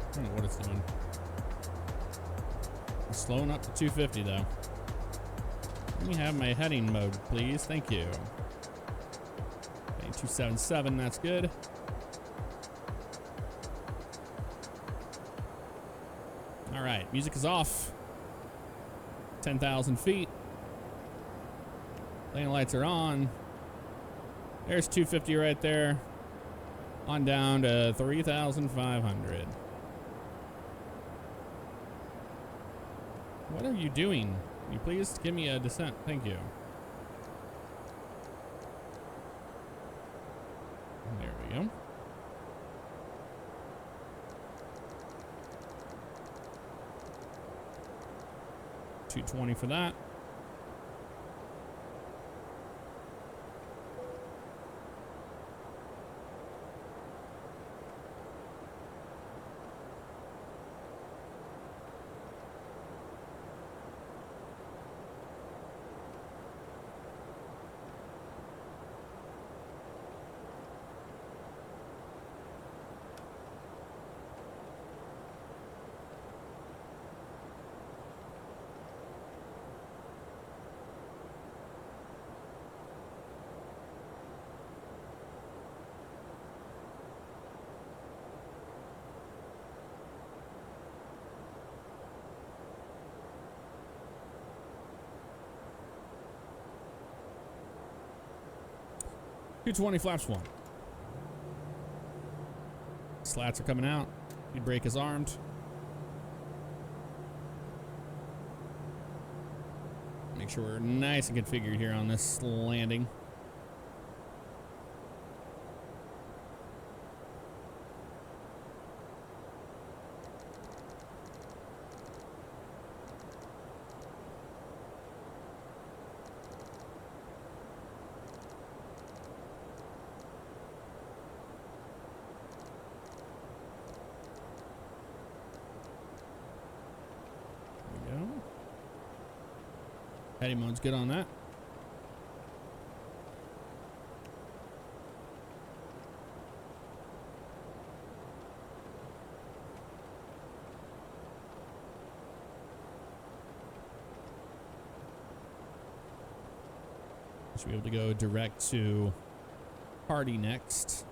I don't know what it's doing. It's slowing up to 250 though. Let me have my heading mode, please. Thank you. Okay, 277, that's good. All right, music is off. 10,000 feet. Lane lights are on. There's 250 right there. On down to 3,500. What are you doing? Can you please give me a descent? Thank you. There we go. $220 for that. $220 flaps 1. Slats are coming out. Speed brake is armed. Make sure we're nice and configured here on this landing. Heading mode's good on that. Should be able to go direct to Hardy next.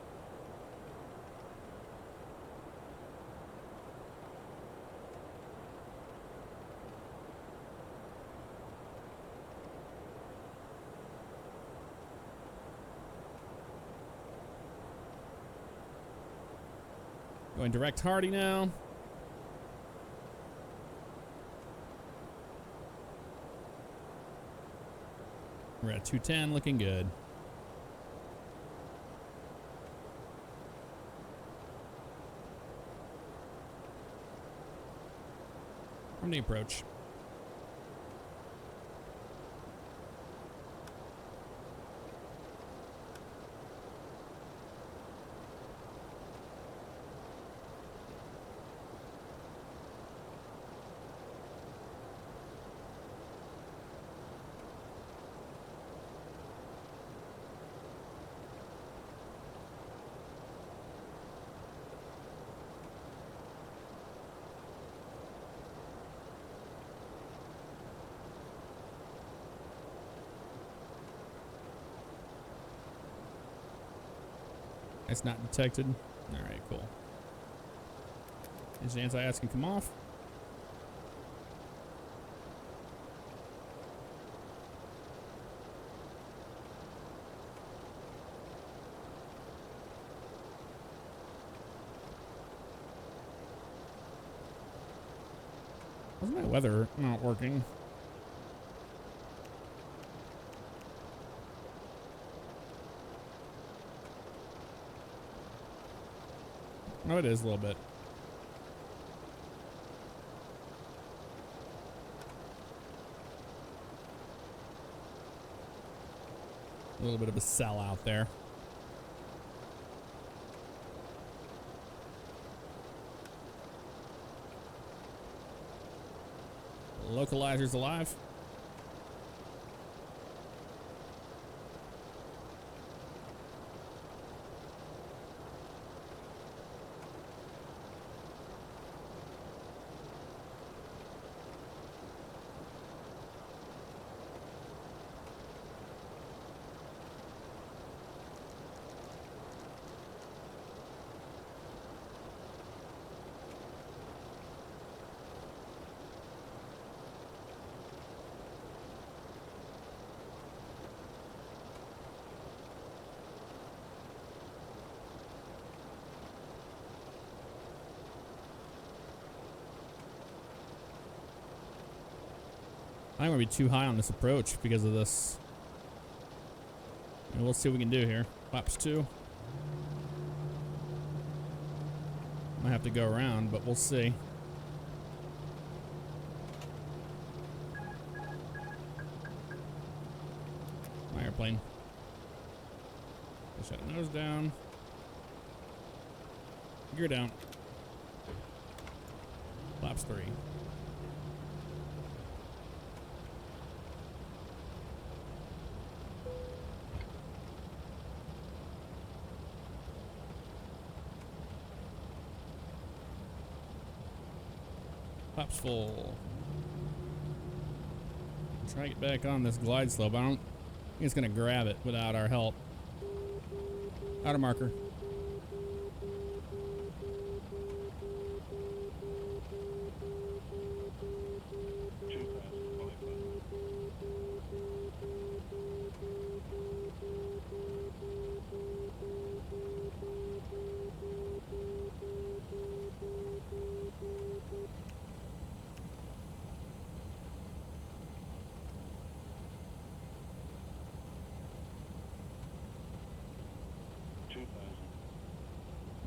Going direct Hardy now. We're at 210, looking good. From the approach. It's not detected. All right, cool. Is the anti-ice can come off? Why's my weather not working? No, it is a little bit. A little bit of a sell out there. Localizer's alive. I don't want to be too high on this approach because of this. And we'll see what we can do here. Flaps 2. Might have to go around, but we'll see. My airplane. Shut nose down. Gear down. Flaps 3. Flaps full. Try to get back on this glide slope. I don't think it's gonna grab it without our help. Outer marker.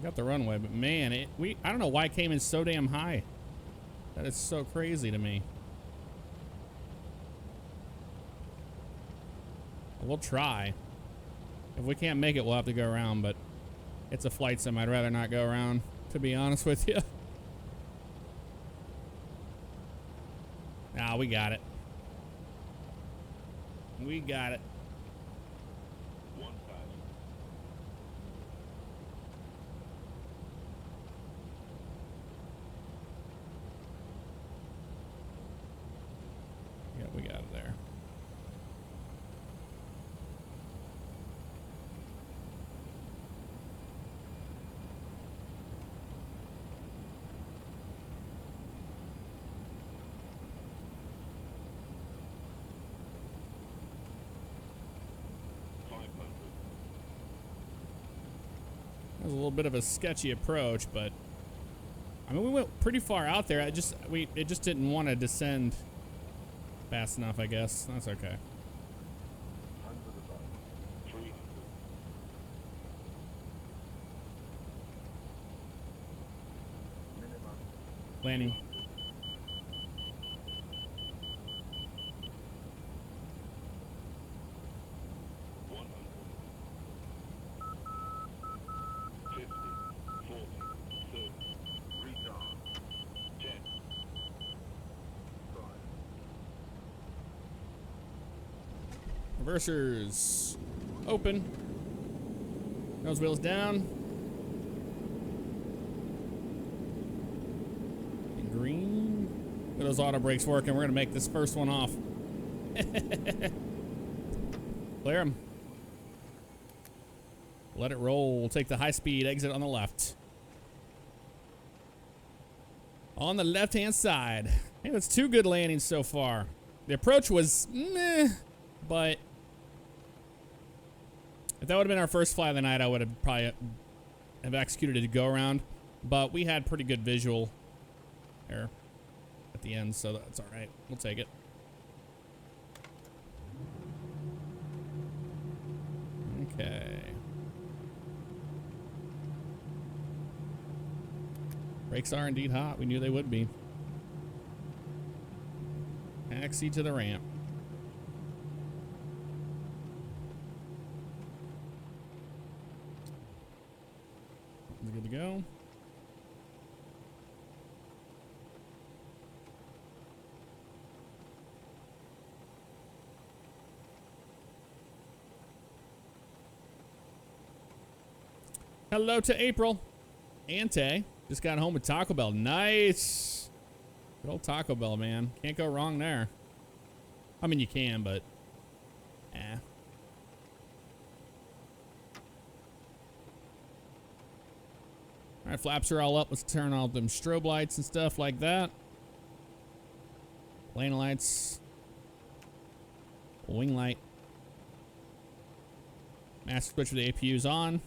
Got the runway, but man, I don't know why it came in so damn high. That is so crazy to me. We'll try. If we can't make it, we'll have to go around, but it's a flight sim. I'd rather not go around, to be honest with you. Ah, we got it. We got it. We got it there. That was a little bit of a sketchy approach, but I mean, we went pretty far out there. It just didn't want to descend fast enough, I guess. That's okay. Landing. Reversers open. Nose wheels down. And green. Look at those auto brakes working. We're gonna make this first one off. Clear them. Let it roll. We'll take the high-speed exit on the left. On the left-hand side. Hey, that's 2 good landings so far. The approach was meh, but if that would have been our first fly of the night, I would have probably have executed a go-around. But we had pretty good visual there at the end, so that's all right. We'll take it. Okay. Brakes are indeed hot. We knew they would be. Taxi to the ramp. Good to go. Hello to April. Ante just got home with Taco Bell. Nice. Good old Taco Bell, man. Can't go wrong there. I mean, you can, but eh. All right, flaps are all up. Let's turn all them strobe lights and stuff like that. Lane lights. Wing light. Master switch for the APU's on.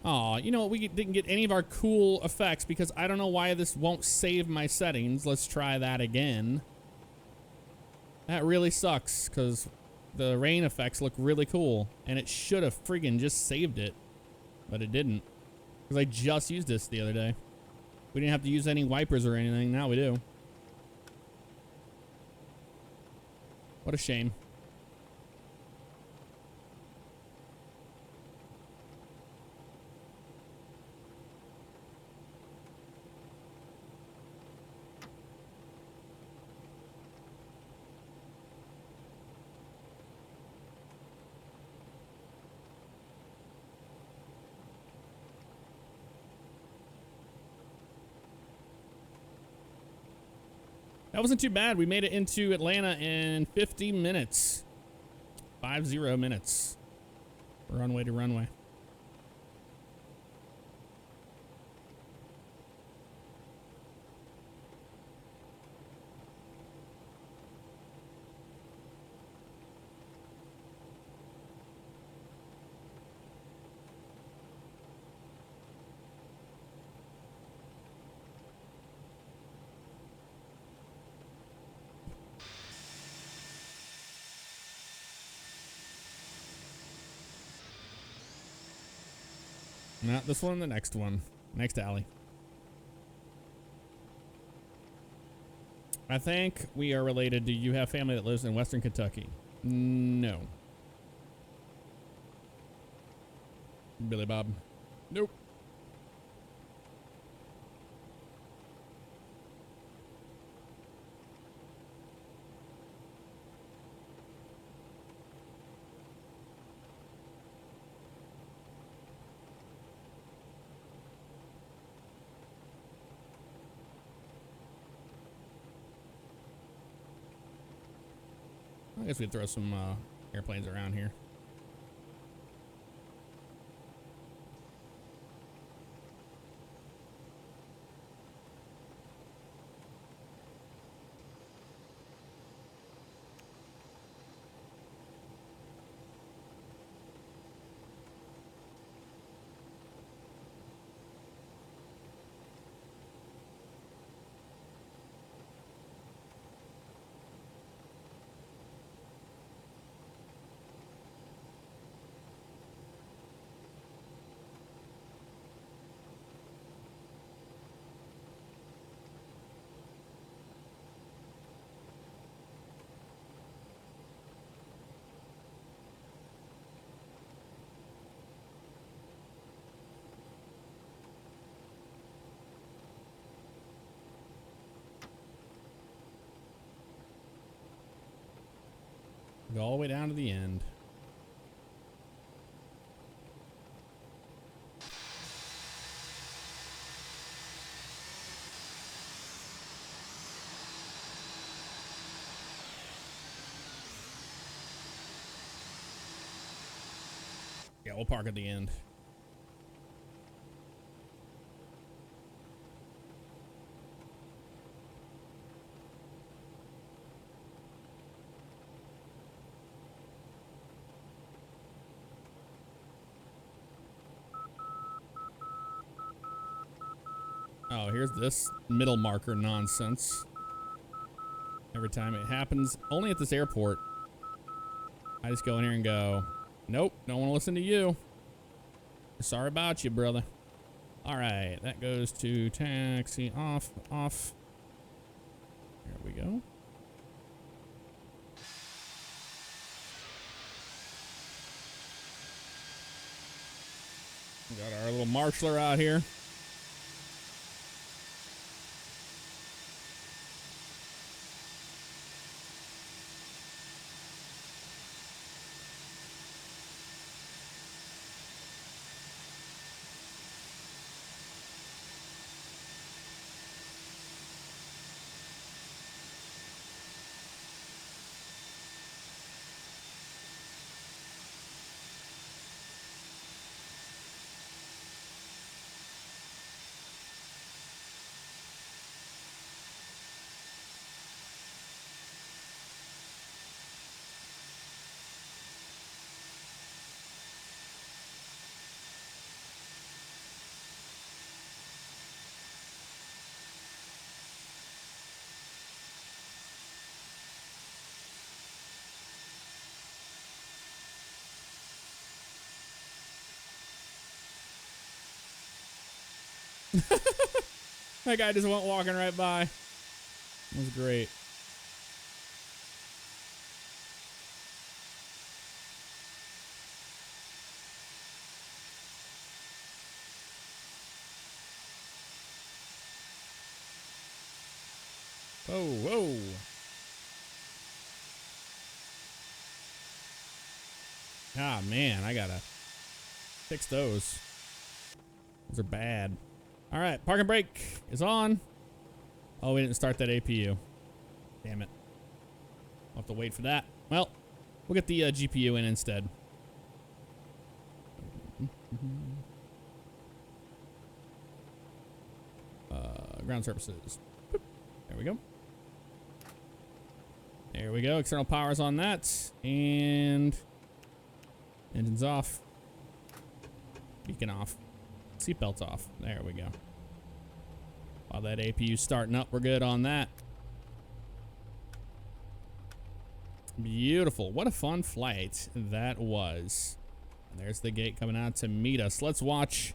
Aw, you know what? We didn't get any of our cool effects because I don't know why this won't save my settings. Let's try that again. That really sucks because the rain effects look really cool and it should have friggin' just saved it, but it didn't because I just used this the other day. We didn't have to use any wipers or anything. Now we do. What a shame. That wasn't too bad. We made it into Atlanta in 50 minutes. 50 minutes. Runway to runway. Not this one, the next one. Next alley. I think we are related. Do you have family that lives in Western Kentucky? No. Billy Bob. Nope. I guess we'd throw some airplanes around here. Go all the way down to the end. we'll park at the end. Oh, here's this middle marker nonsense. Every time it happens, only at this airport, I just go in here and go, nope, don't want to listen to you. Sorry about you, brother. All right, that goes to taxi off, off. There we go. We got our little marshaller out here. That guy just went walking right by. That was great. Whoa, whoa. Ah, man, I gotta fix those. Those are bad. All right, parking brake is on. Oh, we didn't start that APU. Damn it. I'll have to wait for that. Well, we'll get the GPU in instead. Ground surfaces. Boop. There we go. There we go. External power's on that. And engine's off. Beacon off. Seatbelt's off. There we go. While that APU's starting up, we're good on that. Beautiful. What a fun flight that was. And there's the gate coming out to meet us. Let's watch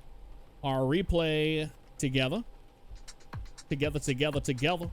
our replay together. Together, together, together.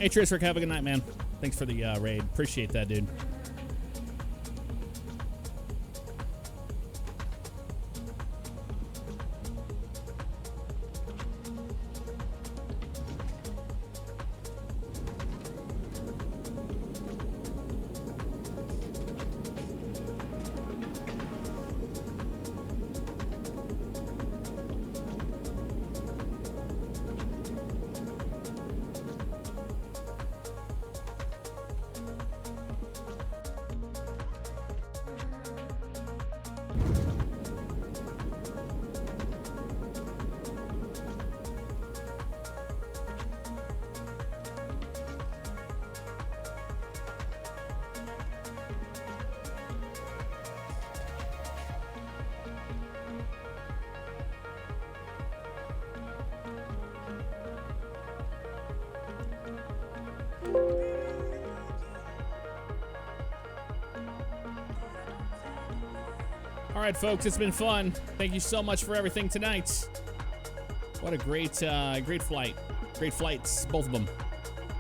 Hey, Tracer, have a good night, man. Thanks for the raid. Appreciate that, dude. All right, folks, it's been fun. Thank you so much for everything tonight. What a great flight. Great flights, both of them.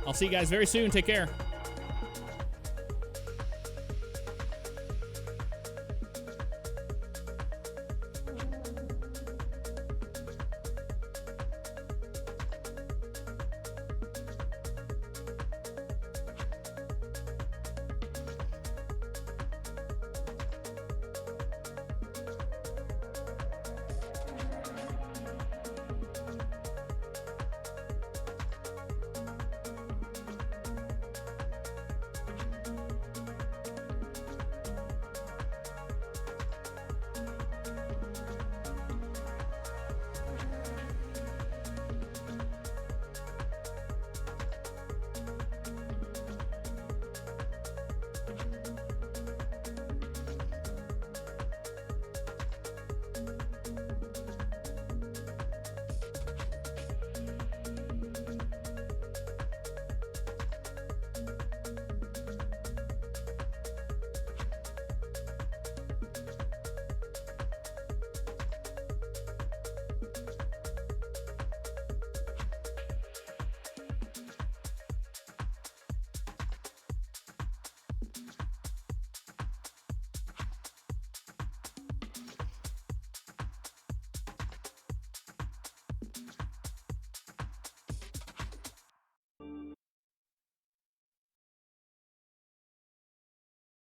I'll see you guys very soon. Take care.